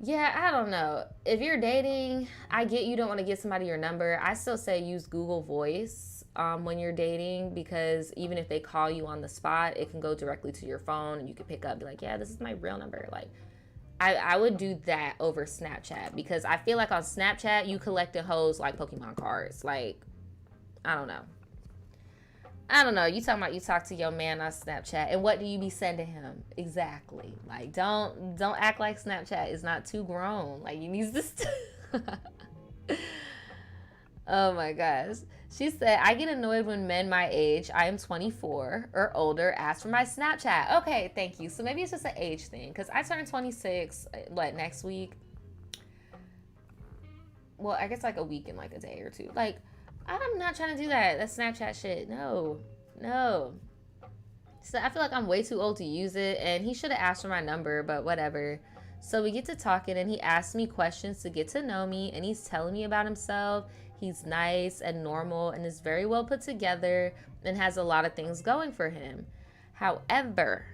yeah, I don't know. If you're dating, I get you don't want to give somebody your number. I still say use Google Voice when you're dating, because even if they call you on the spot, it can go directly to your phone and you can pick up and be like, yeah, this is my real number. Like, I would do that over Snapchat, because I feel like on Snapchat you collecting hoes like Pokemon cards. Like, I don't know. You talking about you talk to your man on Snapchat, and what do you be sending him? Exactly. Like, don't act like Snapchat is not too grown. Like, you need to Oh my gosh. She said, I get annoyed when men my age, I am 24 or older, ask for my Snapchat. Okay, thank you. So maybe it's just an age thing, because I turn 26, next week? Well, I guess like a week and like a day or two. Like, I'm not trying to do that. That Snapchat shit. No. So I feel like I'm way too old to use it, and he should have asked for my number, but whatever. So we get to talking, and he asked me questions to get to know me, and he's telling me about himself. He's nice and normal and is very well put together and has a lot of things going for him. However,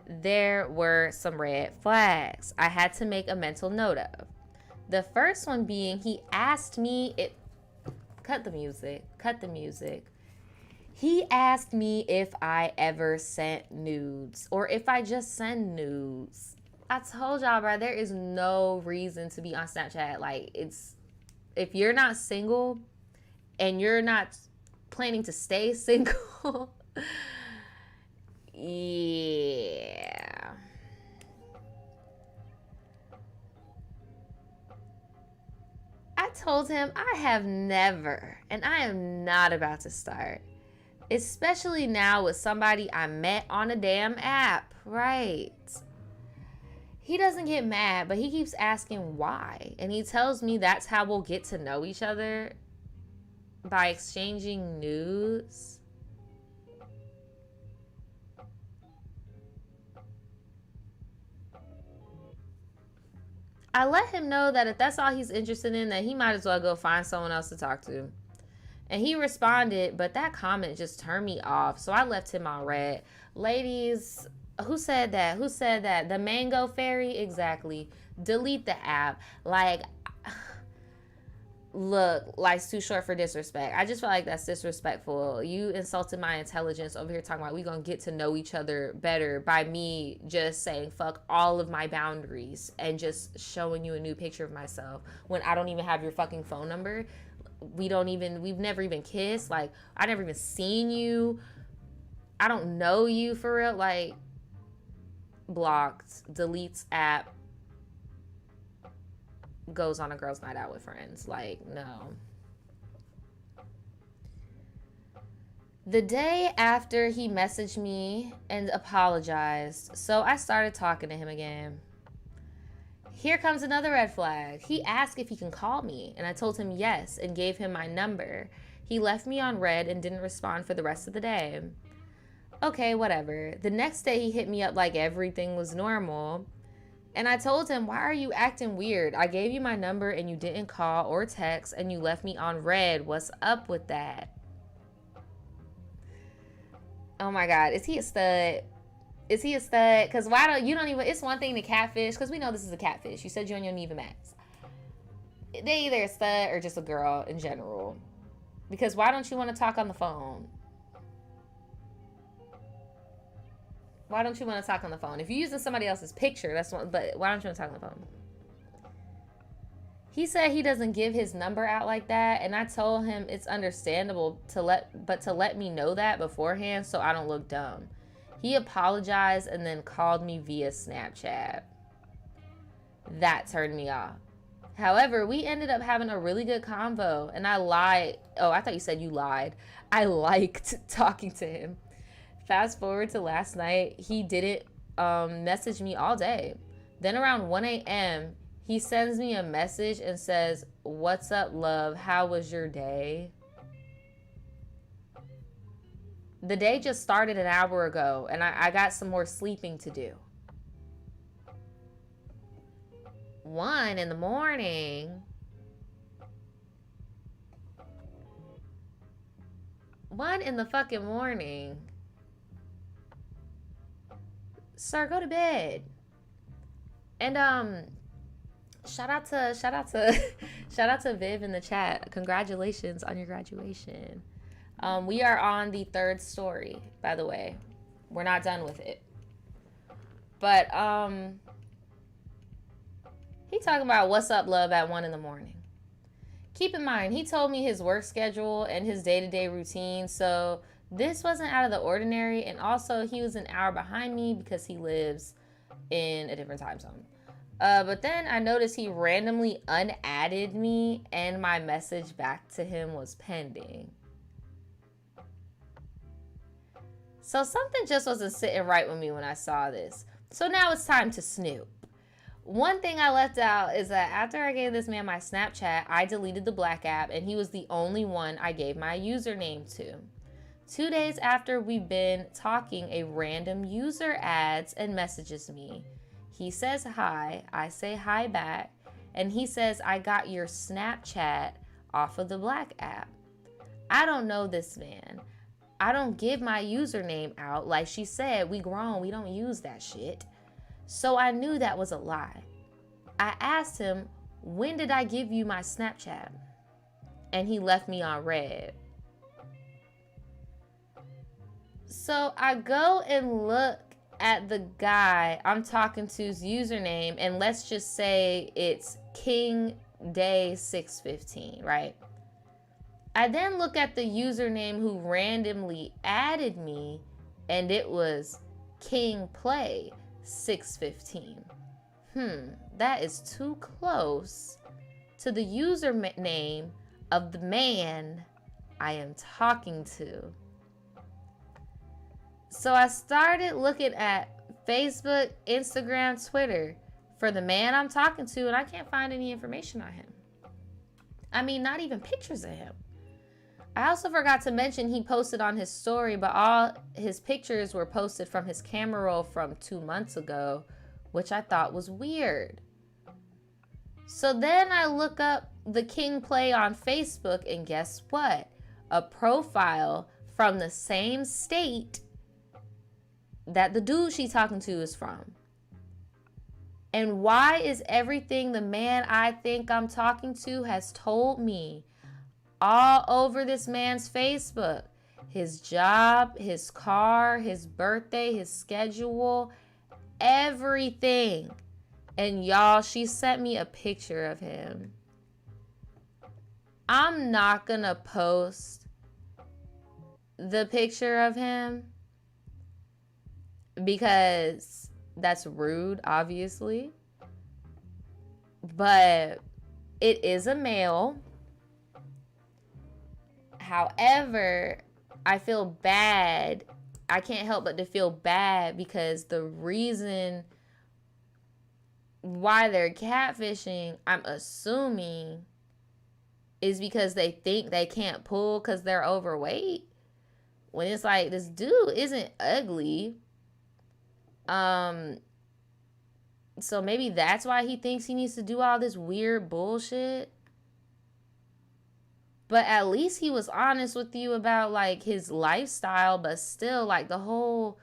there were some red flags I had to make a mental note of. The first one being, he asked me Cut the music. He asked me if I ever sent nudes or if I just send nudes. I told y'all, bro, there is no reason to be on Snapchat. Like, if you're not single and you're not planning to stay single, yeah. I told him I have never, and I am not about to start, especially now with somebody I met on a damn app, right? He doesn't get mad, but he keeps asking why. And he tells me that's how we'll get to know each other, by exchanging nudes. I let him know that if that's all he's interested in, that he might as well go find someone else to talk to. And he responded, but that comment just turned me off, so I left him on red. Ladies, who said that? The mango fairy? Exactly. Delete the app. Like, look, life's too short for disrespect. I just feel like that's disrespectful. You insulted my intelligence over here talking about we gonna get to know each other better by me just saying fuck all of my boundaries and just showing you a new picture of myself when I don't even have your fucking phone number. we've never even kissed. Like, I never even seen you. I don't know you for real. Like, blocked, deletes app, goes on a girl's night out with friends. Like, no. The day after, he messaged me and apologized, so I started talking to him again. Here comes another red flag. He asked if he can call me, and I told him yes and gave him my number. He left me on red and didn't respond for the rest of the day. Okay, whatever. The next day, he hit me up like everything was normal, and I told him, why are you acting weird? I gave you my number and you didn't call or text, and you left me on red. What's up with that? Oh my God, is he a stud? Is he a stud? Because it's one thing to catfish, because we know this is a catfish. You said you on your Neva Max. They either a stud or just a girl in general. Because why don't you want to talk on the phone? Why don't you want to talk on the phone? If you're using somebody else's picture, that's one, but why don't you want to talk on the phone? He said he doesn't give his number out like that, and I told him it's understandable to let me know that beforehand so I don't look dumb. He apologized and then called me via Snapchat. That turned me off. However, we ended up having a really good convo, and I lied. Oh, I thought you said you lied. I liked talking to him. Fast forward to last night, he didn't message me all day. Then around 1 a.m., he sends me a message and says, "What's up, love? How was your day?" The day just started an hour ago, and I got some more sleeping to do. 1 in the morning. 1 in the fucking morning. Sir, go to bed. And shout out to Viv in the chat. Congratulations on your graduation. We are on the 3rd story, by the way. We're not done with it. But he talking about what's up, love, at 1 in the morning. Keep in mind, he told me his work schedule and his day-to-day routine, so this wasn't out of the ordinary, and also he was an hour behind me because he lives in a different time zone. But then I noticed he randomly unadded me, and my message back to him was pending. So something just wasn't sitting right with me when I saw this. So now it's time to snoop. One thing I left out is that after I gave this man my Snapchat, I deleted the black app, and he was the only one I gave my username to. 2 days after we've been talking, a random user adds and messages me. He says hi, I say hi back, and he says, I got your Snapchat off of the black app. I don't know this man. I don't give my username out. Like she said, we grown, we don't use that shit. So I knew that was a lie. I asked him, when did I give you my Snapchat? And he left me on red. So I go and look at the guy I'm talking to's username, and let's just say it's King Day 615, right? I then look at the username who randomly added me, and it was King Play 615. That is too close to the username of the man I am talking to. So I started looking at Facebook, Instagram, Twitter for the man I'm talking to, and I can't find any information on him. I mean, not even pictures of him. I also forgot to mention he posted on his story, but all his pictures were posted from his camera roll from 2 months ago, which I thought was weird. So then I look up the King Play on Facebook, and guess what? A profile from the same state that the dude she's talking to is from. And why is everything the man I think I'm talking to has told me all over this man's Facebook? His job, his car, his birthday, his schedule, everything. And y'all, she sent me a picture of him. I'm not gonna post the picture of him because that's rude, obviously. But it is a male. However, I feel bad. I can't help but to feel bad because the reason why they're catfishing, I'm assuming, is because they think they can't pull because they're overweight. When it's like, this dude isn't ugly. So maybe that's why he thinks he needs to do all this weird bullshit. But at least he was honest with you about like his lifestyle, but still like the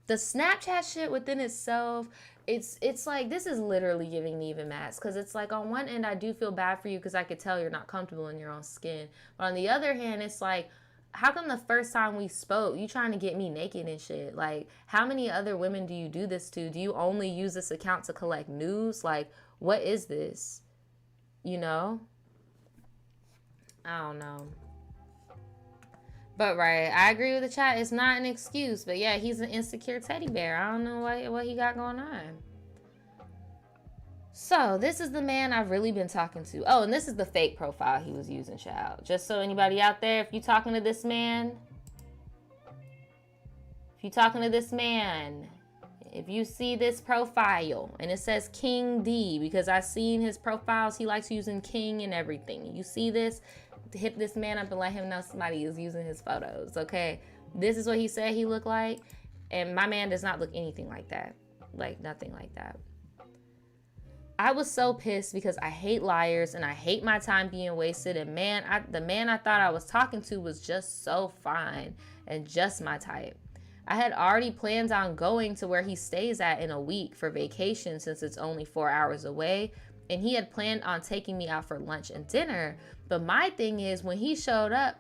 Snapchat shit within itself, it's like, this is literally giving me even max, because it's like, on one end I do feel bad for you because I could tell you're not comfortable in your own skin, but on the other hand it's like, how come the first time we spoke you trying to get me naked and shit? Like, how many other women do you do this to? Do you only use this account to collect news? Like, what is this? You know, I don't know. But right, I agree with the chat. It's not an excuse. But yeah, he's an insecure teddy bear. I don't know what he got going on. So this is the man I've really been talking to. Oh, and this is the fake profile he was using, child. Just so anybody out there, if you talking to this man, if you see this profile and it says King D, because I've seen his profiles, he likes using King and everything. You see this, hit this man up and let him know somebody is using his photos, okay? This is what he said he looked like, and my man does not look anything like that. Like, nothing like that. I was so pissed because I hate liars and I hate my time being wasted, and the man I thought I was talking to was just so fine and just my type. I had already planned on going to where he stays at in a week for vacation since it's only 4 hours away, and he had planned on taking me out for lunch and dinner. But my thing is, when he showed up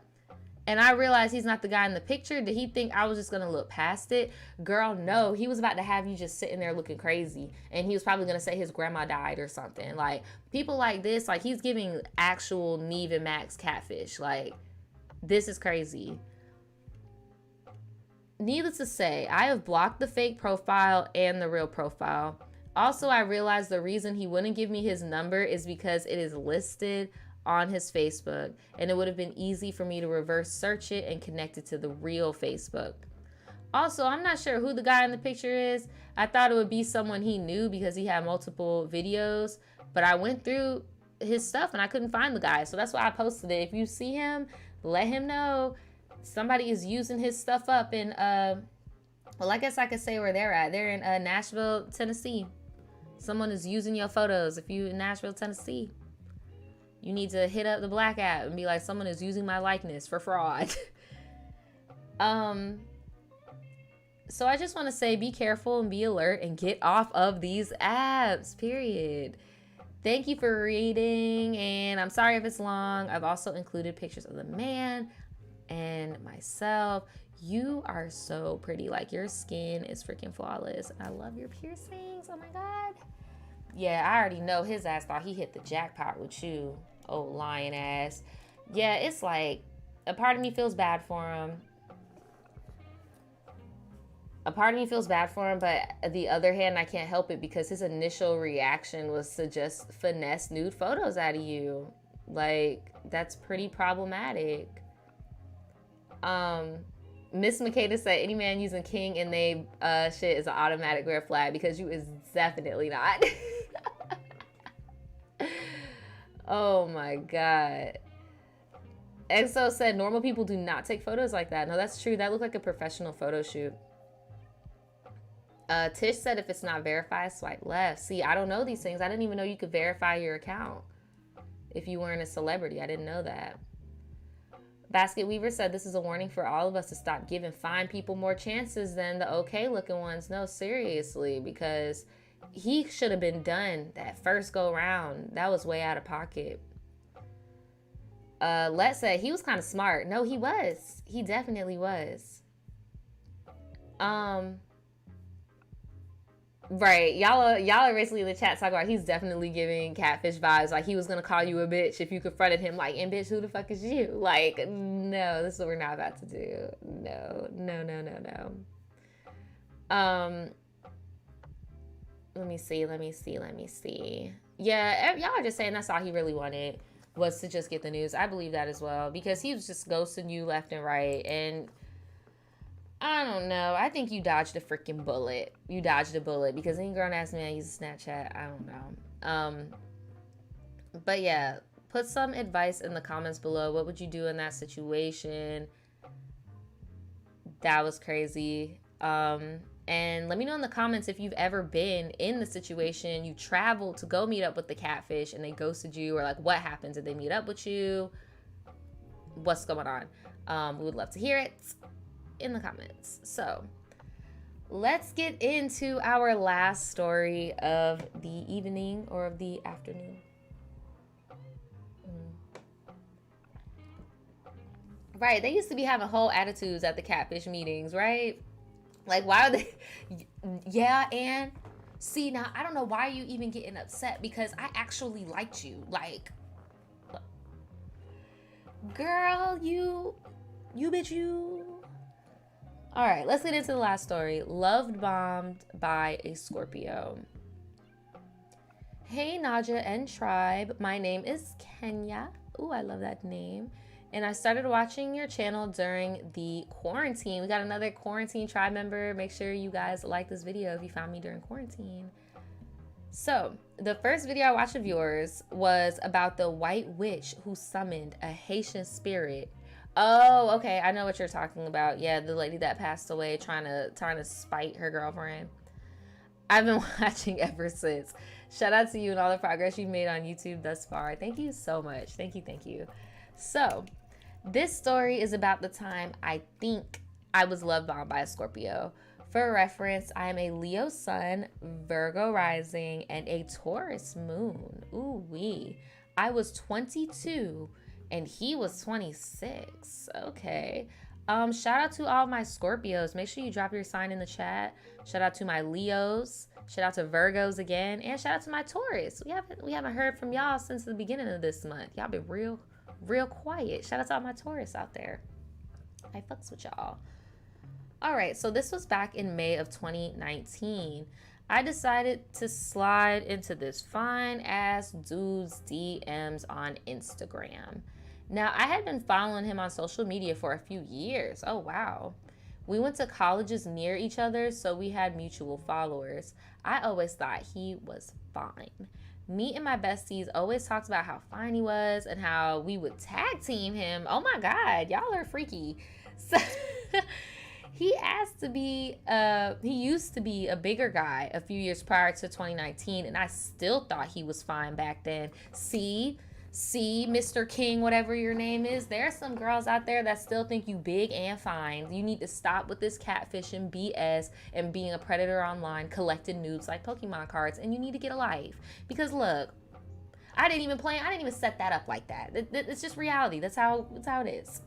and I realized he's not the guy in the picture, did he think I was just gonna look past it? Girl, no. He was about to have you just sitting there looking crazy, and he was probably gonna say his grandma died or something. Like, people like this, like, he's giving actual Neve and Max catfish. Like, this is crazy. Needless to say, I have blocked the fake profile and the real profile. Also, I realized the reason he wouldn't give me his number is because it is listed on his Facebook, and it would have been easy for me to reverse search it and connect it to the real Facebook. Also, I'm not sure who the guy in the picture is. I thought it would be someone he knew because he had multiple videos, but I went through his stuff and I couldn't find the guy, so that's why I posted it. If you see him, let him know. Somebody is using his stuff up in well, I guess I could say where they're at. They're in Nashville, Tennessee. Someone is using your photos. If you in Nashville, Tennessee, you need to hit up the Black app and be like, someone is using my likeness for fraud. So I just want to say, be careful and be alert and get off of these apps, period. Thank you for reading, and I'm sorry if it's long. I've also included pictures of the man and myself. You are so pretty. Like, your skin is freaking flawless. I love your piercings. Oh my God. Yeah, I already know his ass thought he hit the jackpot with you. Oh, lying ass. Yeah, it's like, a part of me feels bad for him. But the other hand, I can't help it because his initial reaction was to just finesse nude photos out of you. Like, that's pretty problematic. Miss Makeda said, any man using King and they shit is an automatic red flag, because you is definitely not. Oh my God. EXO said, normal people do not take photos like that. No, that's true. That looked like a professional photo shoot. Tish said, if it's not verified, swipe left. See, I don't know these things. I didn't even know you could verify your account if you weren't a celebrity. I didn't know that. Basket Weaver said, this is a warning for all of us to stop giving fine people more chances than the okay looking ones. No, seriously, because he should have been done that first go round. That was way out of pocket. Let's say he was kind of smart. No, he was. He definitely was. Right. Y'all are basically in the chat talking about he's definitely giving catfish vibes. Like he was gonna call you a bitch if you confronted him. Like, and bitch, who the fuck is you? Like, no, this is what we're not about to do. No, no, no, no, no. Let me see. Yeah, y'all are just saying that's all he really wanted was to just get the news. I believe that as well because he was just ghosting you left and right. And I don't know. I think you dodged a freaking bullet. You dodged a bullet because any grown ass man uses Snapchat. I don't know. But yeah, put some advice in the comments below. What would you do in that situation? That was crazy. And let me know in the comments if you've ever been in the situation. You traveled to go meet up with the catfish and they ghosted you, or like what happened? Did they meet up with you? What's going on? We would love to hear it in the comments. So let's get into our last story of the evening or of the afternoon. Right, they used to be having whole attitudes at the catfish meetings, right? Like, why are they? Yeah, and see, now I don't know why you even getting upset because I actually liked you. Like, girl, you bitch, you. All right, let's get into the last story. Loved bombed by a Scorpio. Hey, Nadja and Tribe. My name is Kenya. Ooh, I love that name. And I started watching your channel during the quarantine. We got another quarantine tribe member. Make sure you guys like this video if you found me during quarantine. So, the first video I watched of yours was about the white witch who summoned a Haitian spirit. Oh, okay. I know what you're talking about. Yeah, the lady that passed away trying to spite her girlfriend. I've been watching ever since. Shout out to you and all the progress you've made on YouTube thus far. Thank you so much. Thank you. So, this story is about the time I think I was love bombed by a Scorpio. For reference, I am a Leo sun, Virgo rising, and a Taurus moon. Ooh wee. I was 22 and he was 26. Okay. Shout out to all my Scorpios. Make sure you drop your sign in the chat. Shout out to my Leos. Shout out to Virgos again. And shout out to my Taurus. We haven't heard from y'all since the beginning of this month. Y'all been real quiet. Shout out to all my Taurus out there. I fucks with y'all. All right, so this was back in May of 2019. I decided to slide into this fine ass dude's DMs on Instagram. Now, I had been following him on social media for a few years. Oh, wow. We went to colleges near each other, so we had mutual followers. I always thought he was fine. Me and my besties always talked about how fine he was and how we would tag team him. Oh my God, y'all are freaky. So he used to be a bigger guy a few years prior to 2019, and I still thought he was fine back then. See, Mr. King, whatever your name is, there are some girls out there that still think you big and fine. You need to stop with this catfishing BS and being a predator online, collecting nudes like Pokemon cards, and you need to get a life. Because look, I didn't even set that up like that. It's just reality. That's how it is.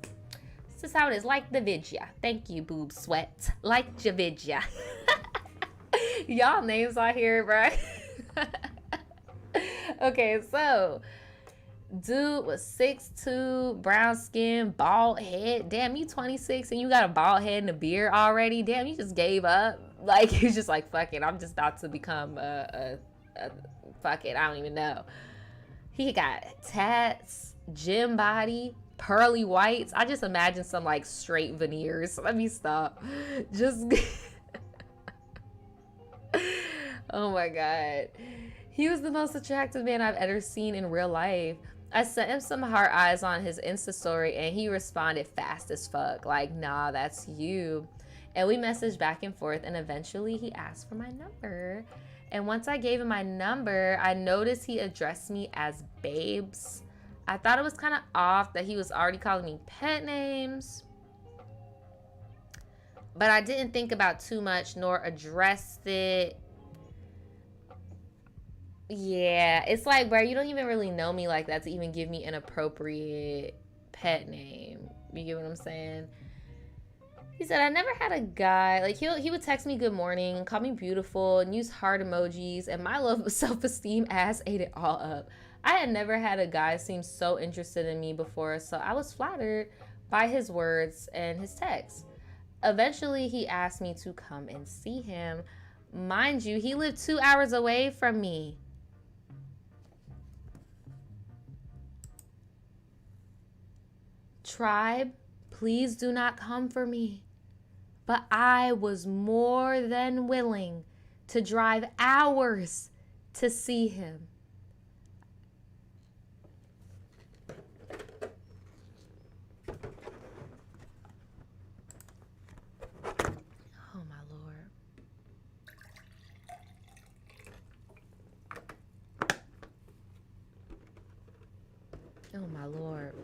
It's just how it is. Like the vidya. Thank you, boob sweat. Like Javidya. Y'all names out here, bro. Okay, so dude was 6'2", brown skin, bald head. Damn, you 26 and you got a bald head and a beard already. Damn, you just gave up. Like, he's just like, fuck it. I'm just about to become a fuck it. I don't even know. He got tats, gym body, pearly whites. I just imagine some like straight veneers. Let me stop. Just oh my God. He was the most attractive man I've ever seen in real life. I sent him some heart eyes on his Insta story and he responded fast as fuck. Like, nah, that's you. And we messaged back and forth and eventually he asked for my number. And once I gave him my number, I noticed he addressed me as babes. I thought it was kind of off that he was already calling me pet names. But I didn't think about too much nor addressed it. Yeah, it's like, bro, you don't even really know me like that to even give me an appropriate pet name. You get what I'm saying? He said, I never had a guy, like he would text me good morning, call me beautiful, and use heart emojis, and my low self-esteem ass ate it all up. I had never had a guy seem so interested in me before, so I was flattered by his words and his text. Eventually, he asked me to come and see him. Mind you, he lived 2 hours away from me. Tribe, please do not come for me. But I was more than willing to drive hours to see him. Oh, my Lord. Oh, my Lord.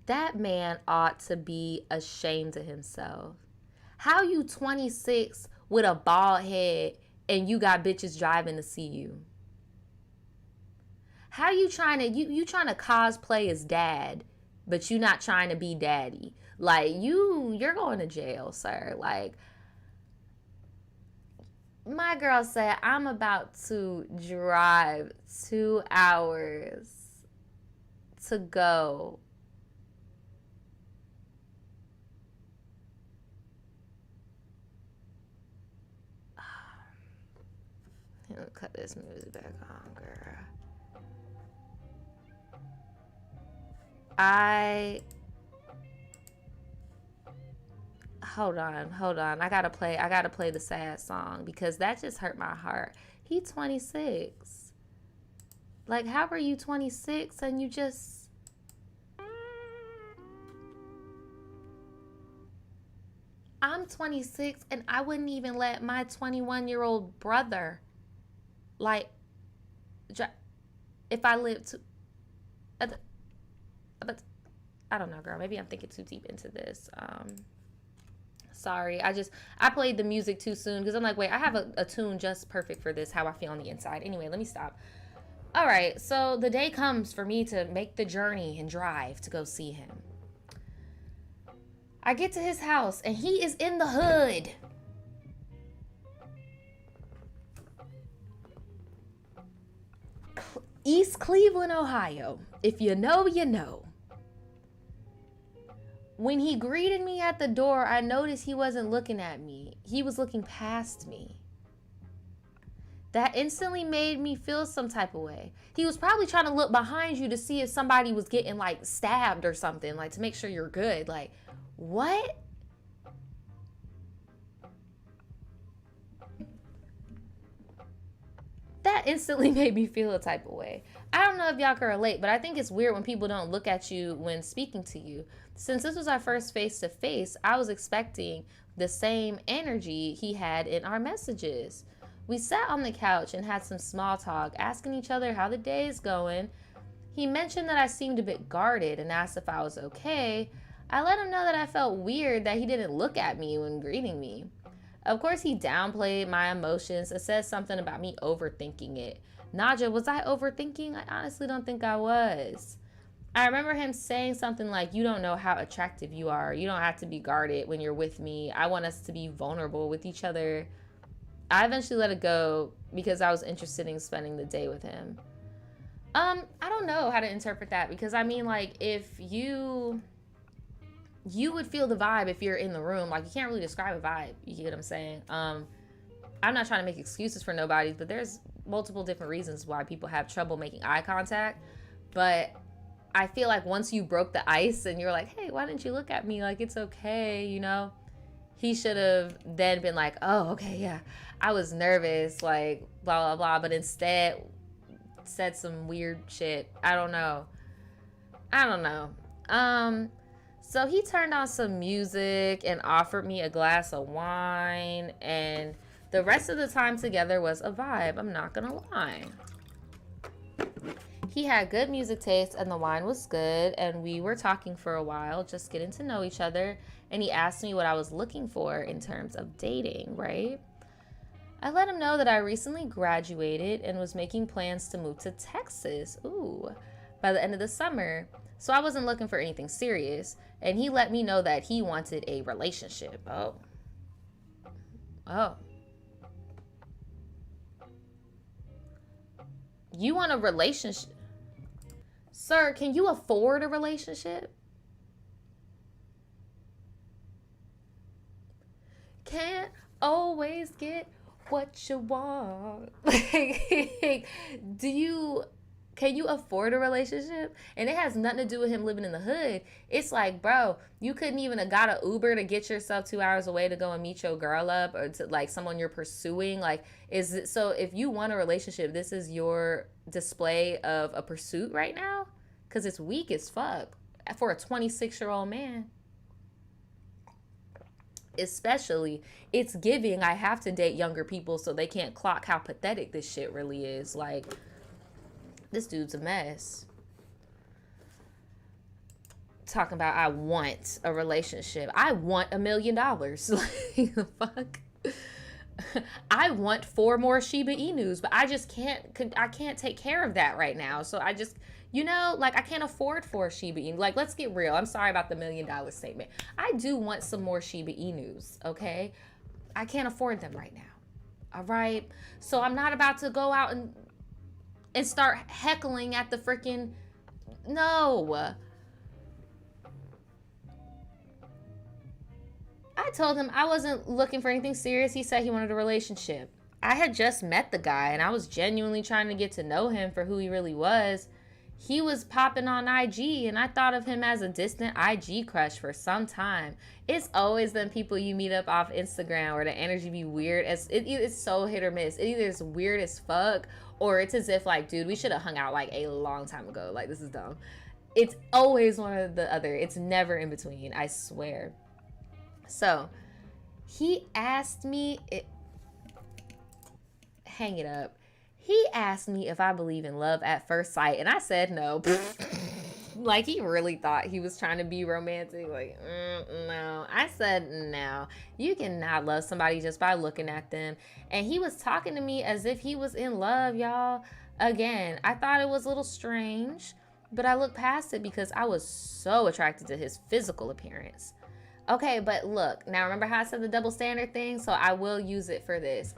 That man ought to be ashamed of himself. How you 26 with a bald head and you got bitches driving to see you? How you trying to you trying to cosplay as dad, but you not trying to be daddy? Like you're going to jail, sir. Like my girl said, I'm about to drive 2 hours to go. Cut this music back on, girl. Hold on. I gotta play the sad song because that just hurt my heart. He 26. Like, how are you 26 and you just... I'm 26 and I wouldn't even let my 21-year-old brother, like, if I lived to... I don't know, girl. Maybe I'm thinking too deep into this. Sorry. I played the music too soon because I'm like, wait, I have a tune just perfect for this, how I feel on the inside. Anyway, let me stop. All right. So the day comes for me to make the journey and drive to go see him. I get to his house and he is in the hood. East Cleveland, Ohio. If you know, you know. When he greeted me at the door, I noticed he wasn't looking at me. He was looking past me. That instantly made me feel some type of way. He was probably trying to look behind you to see if somebody was getting like stabbed or something, like to make sure you're good. Like, what? That instantly made me feel a type of way. I don't know if y'all can relate, but I think it's weird when people don't look at you when speaking to you. Since this was our first face-to-face, I was expecting the same energy he had in our messages. We sat on the couch and had some small talk, asking each other how the day is going. He mentioned that I seemed a bit guarded and asked if I was okay. I let him know that I felt weird that he didn't look at me when greeting me. Of course, he downplayed my emotions and said something about me overthinking it. Nadja, was I overthinking? I honestly don't think I was. I remember him saying something like, you don't know how attractive you are. You don't have to be guarded when you're with me. I want us to be vulnerable with each other. I eventually let it go because I was interested in spending the day with him. I don't know how to interpret that because I mean, like, if you would feel the vibe if you're in the room. Like, you can't really describe a vibe. You get what I'm saying? I'm not trying to make excuses for nobody, but there's multiple different reasons why people have trouble making eye contact. But I feel like once you broke the ice and you're like, hey, why didn't you look at me? Like, it's okay, you know? He should have then been like, oh, okay, yeah, I was nervous, like, blah, blah, blah. But instead said some weird shit. I don't know. So he turned on some music and offered me a glass of wine, and the rest of the time together was a vibe, I'm not gonna lie. He had good music taste and the wine was good, and we were talking for a while, just getting to know each other, and he asked me what I was looking for in terms of dating, right? I let him know that I recently graduated and was making plans to move to Texas, by the end of the summer. So I wasn't looking for anything serious. And he let me know that he wanted a relationship. Oh. You want a relationship? Sir, can you afford a relationship? Can't always get what you want. Like, can you afford a relationship? And it has nothing to do with him living in the hood. It's like, bro, you couldn't even have got an Uber to get yourself 2 hours away to go and meet your girl up, or to like someone you're pursuing. Like, is it so? If you want a relationship, this is your display of a pursuit right now? Because it's weak as fuck for a 26-year-old man. Especially, it's giving I have to date younger people so they can't clock how pathetic this shit really is. Like, this dude's a mess. Talking about I want a relationship. I want $1 million. Like, the fuck? I want 4 more Shiba Inus, but I just can't take care of that right now. So I just, like, I can't afford 4 Shiba Inu. Like, let's get real. I'm sorry about the $1 million statement. I do want some more Shiba Inus, okay? I can't afford them right now. All right? So I'm not about to go out and start heckling at the freaking, no. I told him I wasn't looking for anything serious. He said he wanted a relationship. I had just met the guy and I was genuinely trying to get to know him for who he really was. He was popping on IG and I thought of him as a distant IG crush for some time. It's always them people you meet up off Instagram where the energy be weird. It's so hit or miss. It either is weird as fuck or it's as if like, dude, we should have hung out like a long time ago. Like, this is dumb. It's always one or the other. It's never in between, I swear. So he asked me, hang it up. He asked me if I believe in love at first sight, and I said no. Like, he really thought he was trying to be romantic. Like, no. I said no. You cannot love somebody just by looking at them. And he was talking to me as if he was in love, y'all. Again, I thought it was a little strange, but I looked past it because I was so attracted to his physical appearance. Okay, but look, now remember how I said the double standard thing? So I will use it for this.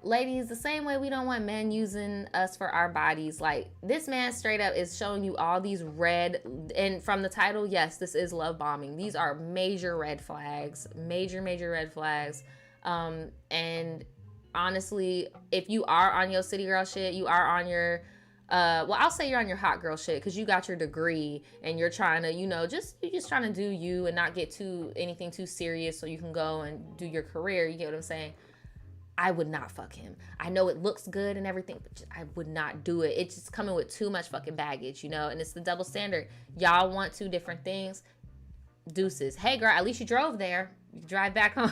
Ladies, the same way we don't want men using us for our bodies, like, this man straight up is showing you all these red, and from the title, yes, this is love bombing. These are major red flags, major red flags. And honestly, if you are on your city girl shit, you are on your, well, I'll say you're on your hot girl shit because you got your degree and you're trying to, you're just trying to do you and not get anything too serious so you can go and do your career. You get what I'm saying? I would not fuck him. I know it looks good and everything, but I would not do it. It's just coming with too much fucking baggage, and it's the double standard. Y'all want 2 different things. Deuces. Hey girl, at least you drove there. You can drive back home.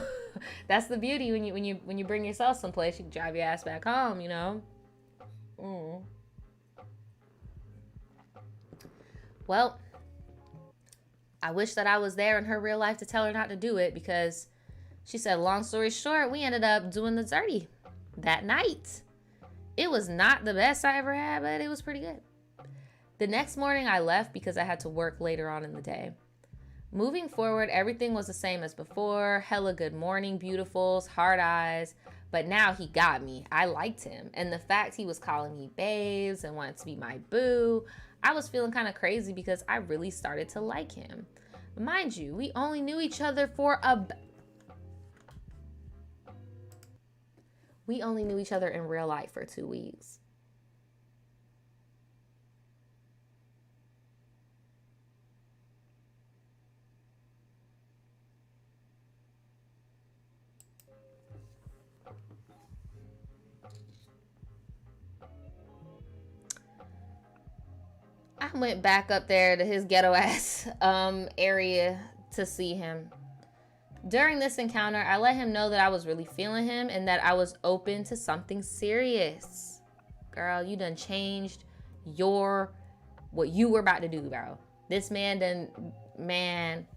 That's the beauty when you bring yourself someplace, you can drive your ass back home, Well, I wish that I was there in her real life to tell her not to do it, because she said, long story short, we ended up doing the dirty that night. It was not the best I ever had, but it was pretty good. The next morning I left because I had to work later on in the day. Moving forward, everything was the same as before. Hella good morning, beautifuls, hard eyes. But now he got me. I liked him. And the fact he was calling me babes and wanted to be my boo, I was feeling kind of crazy because I really started to like him. Mind you, we only knew each other in real life for 2 weeks. I went back up there to his ghetto ass area to see him. During this encounter, I let him know that I was really feeling him and that I was open to something serious. Girl, you done changed what you were about to do, bro. This man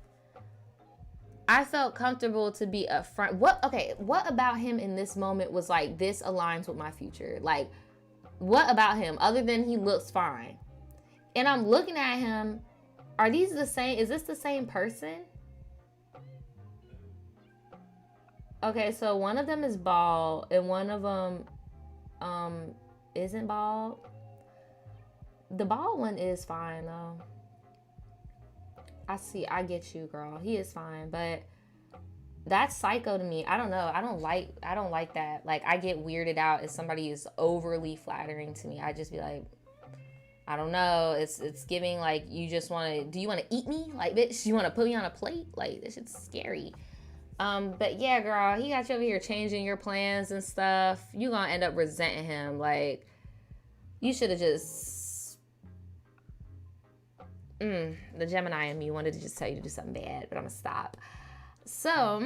I felt comfortable to be upfront. What about him in this moment was like, this aligns with my future? Like, what about him other than he looks fine? And I'm looking at him Are these the same? Is this the same person? Okay, so one of them is bald and one of them isn't bald. The bald one is fine though. I get you, girl. He is fine, but that's psycho to me. I don't know. I don't like that. Like, I get weirded out if somebody is overly flattering to me. I just be like, I don't know. It's giving like you just want to. Do you want to eat me? Like, bitch, you want to put me on a plate? Like, this shit's scary. But yeah, girl, he got you over here changing your plans and stuff. You gonna end up resenting him. Like, you should have just. The Gemini in me wanted to just tell you to do something bad, but I'm gonna stop. So,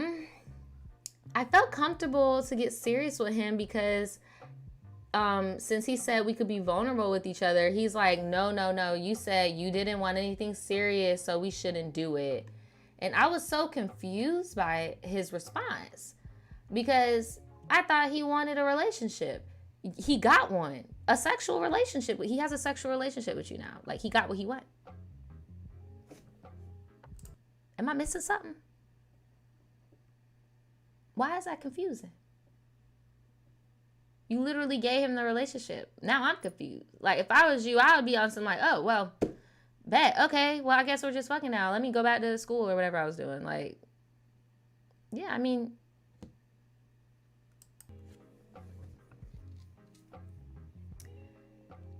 I felt comfortable to get serious with him because, since he said we could be vulnerable with each other, he's like, no. You said you didn't want anything serious, so we shouldn't do it. And I was so confused by his response because I thought he wanted a relationship. He got one, a sexual relationship. He has a sexual relationship with you now. Like, he got what he wanted. Am I missing something? Why is that confusing? You literally gave him the relationship. Now I'm confused. Like, if I was you, I would be on some like, oh, well, bet. Okay, well, I guess we're just fucking now. Let me go back to school or whatever I was doing. Like, yeah, I mean,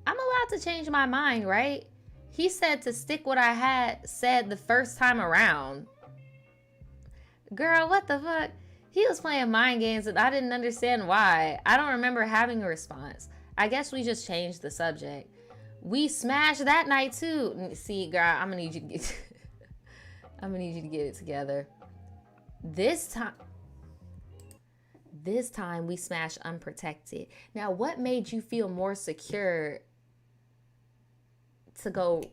I'm allowed to change my mind, right? He said to stick what I had said the first time around. Girl, what the fuck? He was playing mind games and I didn't understand why. I don't remember having a response. I guess we just changed the subject. We smashed that night too. See, girl, I'm gonna need you to get I'm gonna need you to get it together. This time we smashed unprotected. Now, what made you feel more secure to go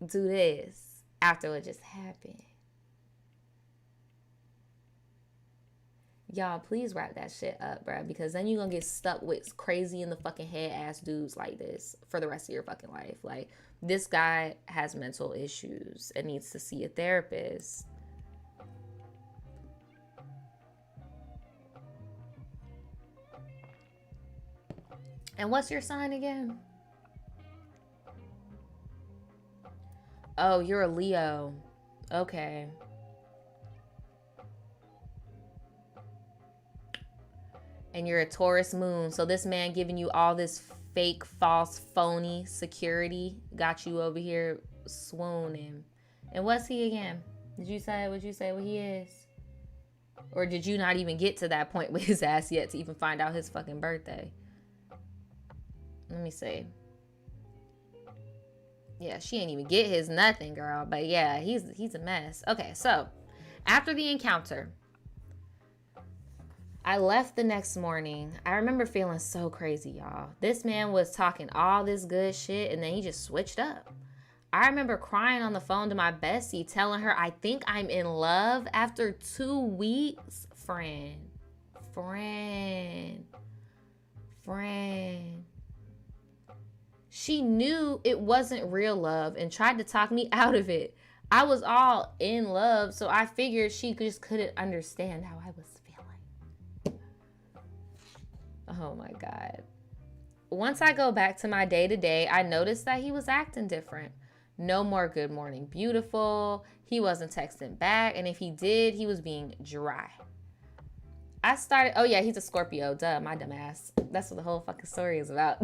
do this after what just happened? Y'all, please wrap that shit up, bro, because then you're gonna get stuck with crazy in the fucking head ass dudes like this for the rest of your fucking life. Like, this guy has mental issues and needs to see a therapist. And what's your sign again? Oh, you're a Leo. Okay. And you're a Taurus moon. So this man giving you all this fake, false, phony security got you over here swooning. And what's he again? Did you say what he is? Or did you not even get to that point with his ass yet to even find out his fucking birthday? Let me see. Yeah, she ain't even get his nothing, girl. But yeah, he's a mess. Okay, so after the encounter, I left the next morning. I remember feeling so crazy, y'all. This man was talking all this good shit and then he just switched up. I remember crying on the phone to my bestie, telling her I think I'm in love after 2 weeks. Friend. She knew it wasn't real love and tried to talk me out of it. I was all in love, so I figured she just couldn't understand how I was feeling. Oh my God. Once I go back to my day-to-day, I noticed that he was acting different. No more good morning, beautiful. He wasn't texting back, and if he did, he was being dry. Oh yeah, he's a Scorpio. Duh, my dumb ass. That's what the whole fucking story is about.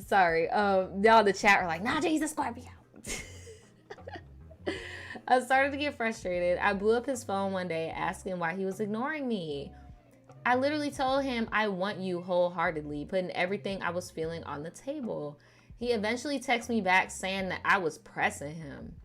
Sorry. Y'all in the chat are like, nah, he's a Scorpio. I started to get frustrated. I blew up his phone one day asking why he was ignoring me. I literally told him I want you wholeheartedly, putting everything I was feeling on the table. He eventually texted me back saying that I was pressing him.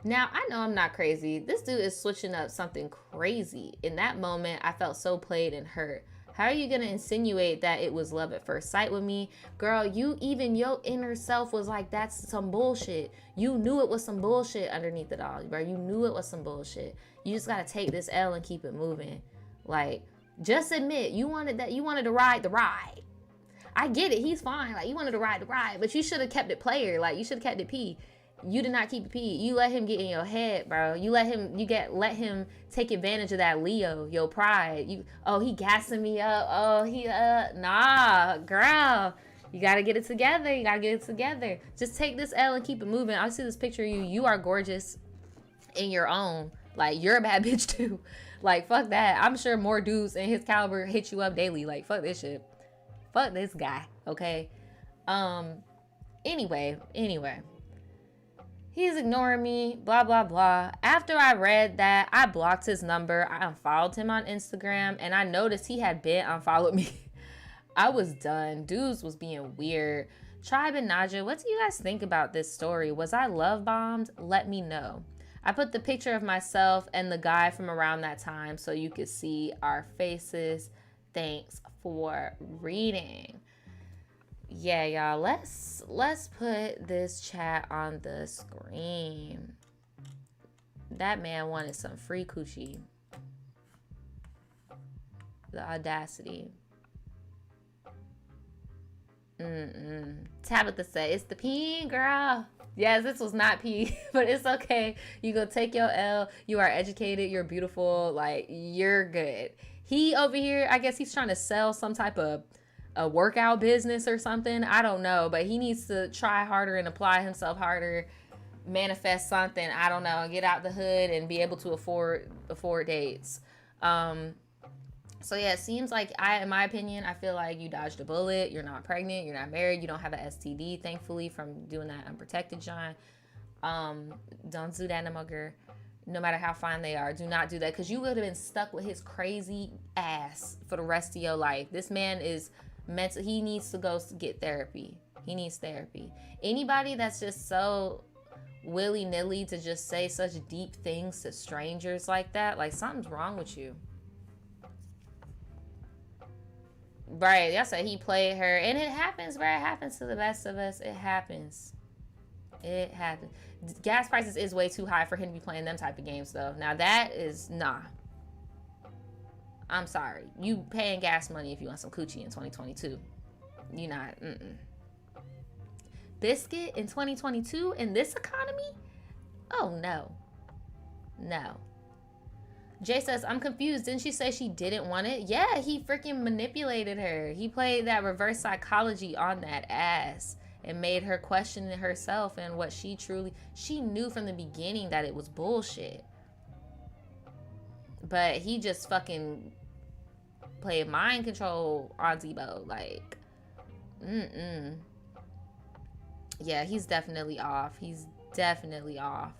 Now, I know I'm not crazy. This dude is switching up something crazy. In that moment, I felt so played and hurt. How are you going to insinuate that it was love at first sight with me? Girl, your inner self was like, that's some bullshit. You knew it was some bullshit underneath it all, bro. You knew it was some bullshit. You just got to take this L and keep it moving. Like, just admit you wanted to ride the ride. I get it. He's fine. Like, you wanted to ride the ride, but you should have kept it player. Like, you should have kept it P. You did not keep it P. You let him get in your head, bro. You let him take advantage of that Leo, your pride. He gassing me up. Nah, girl. You gotta get it together. You gotta get it together. Just take this L and keep it moving. I see this picture of you. You are gorgeous in your own. Like, you're a bad bitch too. Like, fuck that. I'm sure more dudes in his caliber hit you up daily. Like, fuck this shit. Fuck this guy. Okay. Anyway. He's ignoring me, blah, blah, blah. After I read that, I blocked his number. I unfollowed him on Instagram, and I noticed he had been unfollowed me. I was done. Dudes was being weird. Tribe and Nadja, what do you guys think about this story? Was I love bombed? Let me know. I put the picture of myself and the guy from around that time so you could see our faces. Thanks for reading. Yeah, y'all, let's put this chat on the screen. That man wanted some free coochie. The audacity. Tabitha said, it's the P, girl. Yes, this was not P, but it's okay. You go take your L. You are educated. You're beautiful. Like, you're good. He over here, I guess he's trying to sell some type of a workout business or something. I don't know, but he needs to try harder and apply himself harder, manifest something. I don't know, get out the hood and be able to afford dates. So yeah, it seems like in my opinion, I feel like you dodged a bullet. You're not pregnant. You're not married. You don't have an STD, thankfully, from doing that unprotected, John. Don't do that no more, girl. No matter how fine they are, do not do that, because you would have been stuck with his crazy ass for the rest of your life. This man is mental. He needs to go get therapy. He needs therapy. Anybody that's just so willy-nilly to just say such deep things to strangers like that, like, something's wrong with you. Right, y'all said he played her, and it happens, bro. It happens to the best of us. It happens. It happens. Gas prices is way too high for him to be playing them type of games, though. Now that is nah. I'm sorry. You paying gas money if you want some coochie in 2022. You not. Biscuit in 2022 in this economy? Oh no. No. Jay says, I'm confused. Didn't she say she didn't want it? Yeah, he freaking manipulated her. He played that reverse psychology on that ass and made her question herself and what she knew from the beginning that it was bullshit. But he just fucking played mind control on Debo. Like, yeah, he's definitely off. He's definitely off.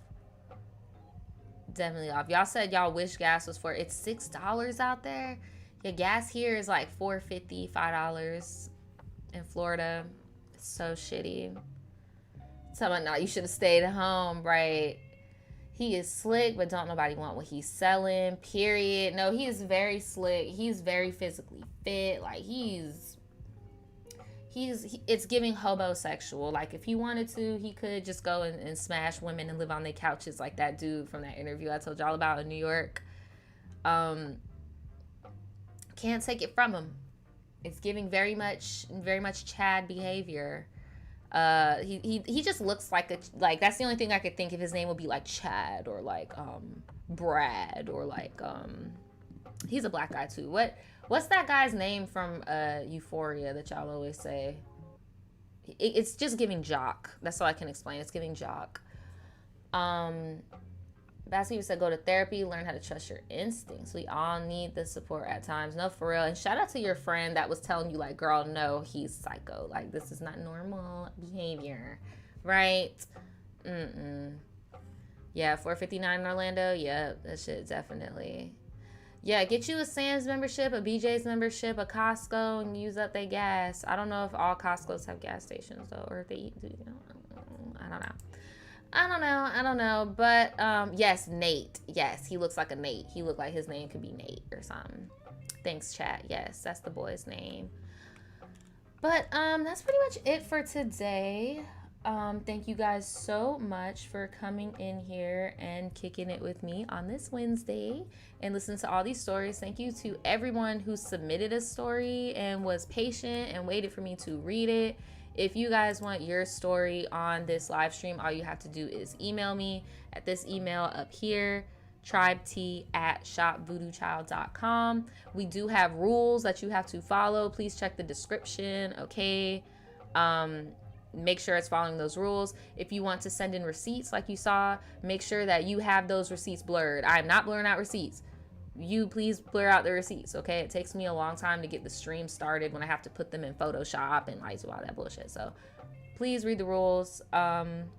Definitely off. Y'all said y'all wish gas was it's $6 out there. Yeah, gas here is like $4.50, $5 in Florida. It's so shitty. Someone, no, you should have stayed at home, right? He is slick, but don't nobody want what he's selling, period. No, he is very slick. He's very physically fit. Like, it's giving hobosexual. Like, if he wanted to, he could just go and smash women and live on their couches like that dude from that interview I told y'all about in New York. Can't take it from him. It's giving very much Chad behavior. He just looks like that's the only thing I could think of. His name would be like Chad or like Brad or like he's a black guy too. What's that guy's name from Euphoria that y'all always say? It's just giving jock. That's all I can explain. It's giving jock. Basket said, go to therapy, learn how to trust your instincts. We all need the support at times. No, for real. And shout out to your friend that was telling you, like, girl, no, he's psycho. Like, this is not normal behavior. Right? Yeah, $4.59 in Orlando. Yeah, that shit definitely. Yeah, get you a Sam's membership, a BJ's membership, a Costco, and use up their gas. I don't know if all Costco's have gas stations, though, or if they do. I don't know. But, yes, Nate. Yes, he looks like a Nate. He looked like his name could be Nate or something. Thanks, chat. Yes, that's the boy's name. But, that's pretty much it for today. Thank you guys so much for coming in here and kicking it with me on this Wednesday and listening to all these stories. Thank you to everyone who submitted a story and was patient and waited for me to read it. If you guys want your story on this live stream, all you have to do is email me at this email up here, TRIBETEA@shopvoodoochild.com. We do have rules that you have to follow. Please check the description, okay? Make sure it's following those rules. If you want to send in receipts like you saw, make sure that you have those receipts blurred. I'm not blurring out receipts. You please blur out the receipts, okay? It takes me a long time to get the stream started when I have to put them in Photoshop and like do all that bullshit. So please read the rules. Thank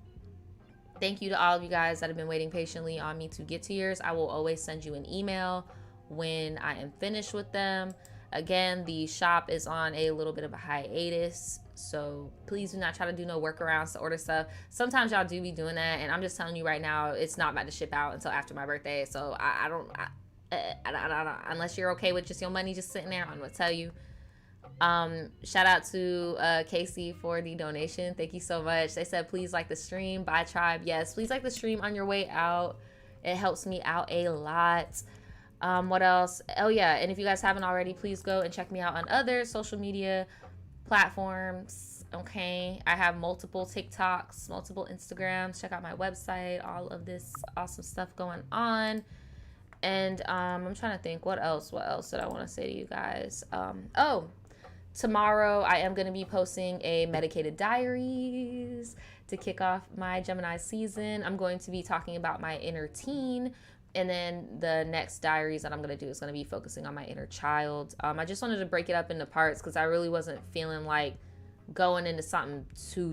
you to all of you guys that have been waiting patiently on me to get to yours. I will always send you an email when I am finished with them. Again, the shop is on a little bit of a hiatus, so please do not try to do no workarounds to order stuff. Sometimes y'all do be doing that, and I'm just telling you right now, it's not about to ship out until after my birthday. So I don't, unless you're okay with just your money just sitting there, I'm gonna tell you. Shout out to Casey for the donation. Thank you so much. They said please like the stream. Bye Tribe. Yes, please like the stream on your way out. It helps me out a lot. What else? Oh yeah, and if you guys haven't already, please go and check me out on other social media platforms. Okay, I have multiple TikToks, multiple Instagrams. Check out my website, all of this awesome stuff going on. And I'm trying to think what else did I want to say to you guys. Tomorrow I am going to be posting a medicated diaries to kick off my Gemini season. I'm going to be talking about my inner teen. And then the next diaries that I'm going to do is going to be focusing on my inner child. I just wanted to break it up into parts because I really wasn't feeling like going into something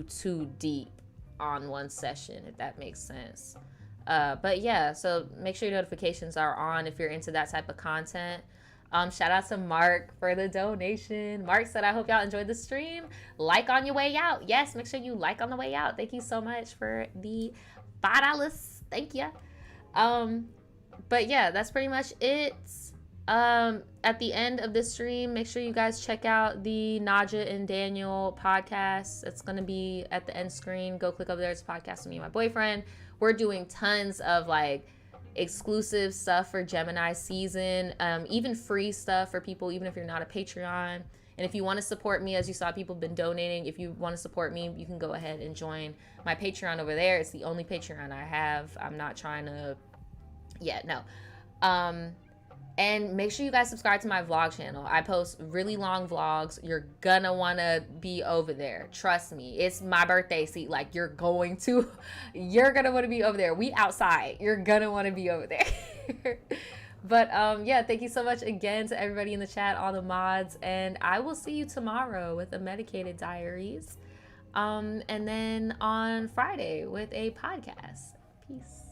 too deep on one session, if that makes sense. But yeah, so make sure your notifications are on if you're into that type of content. Shout out to Mark for the donation. Mark said, I hope y'all enjoyed the stream. Like on your way out. Yes, make sure you like on the way out. Thank you so much for the $5. Thank you. But yeah, that's pretty much it. At the end of this stream, make sure you guys check out the Nadja and Daniel podcast. It's going to be at the end screen. Go click over there. It's a podcast with me and my boyfriend. We're doing tons of like exclusive stuff for Gemini season, even free stuff for people, even if you're not a Patreon. And if you want to support me, as you saw, people have been donating. If you want to support me, you can go ahead and join my Patreon over there. It's the only Patreon I have. I'm not trying to... Yeah, no. And make sure you guys subscribe to my vlog channel. I post really long vlogs. You're gonna wanna be over there. Trust me. It's my birthday seat. Like, you're gonna wanna be over there. We outside. You're gonna wanna be over there. But yeah, thank you so much again to everybody in the chat, all the mods. And I will see you tomorrow with a medicated diaries. And then on Friday with a podcast. Peace.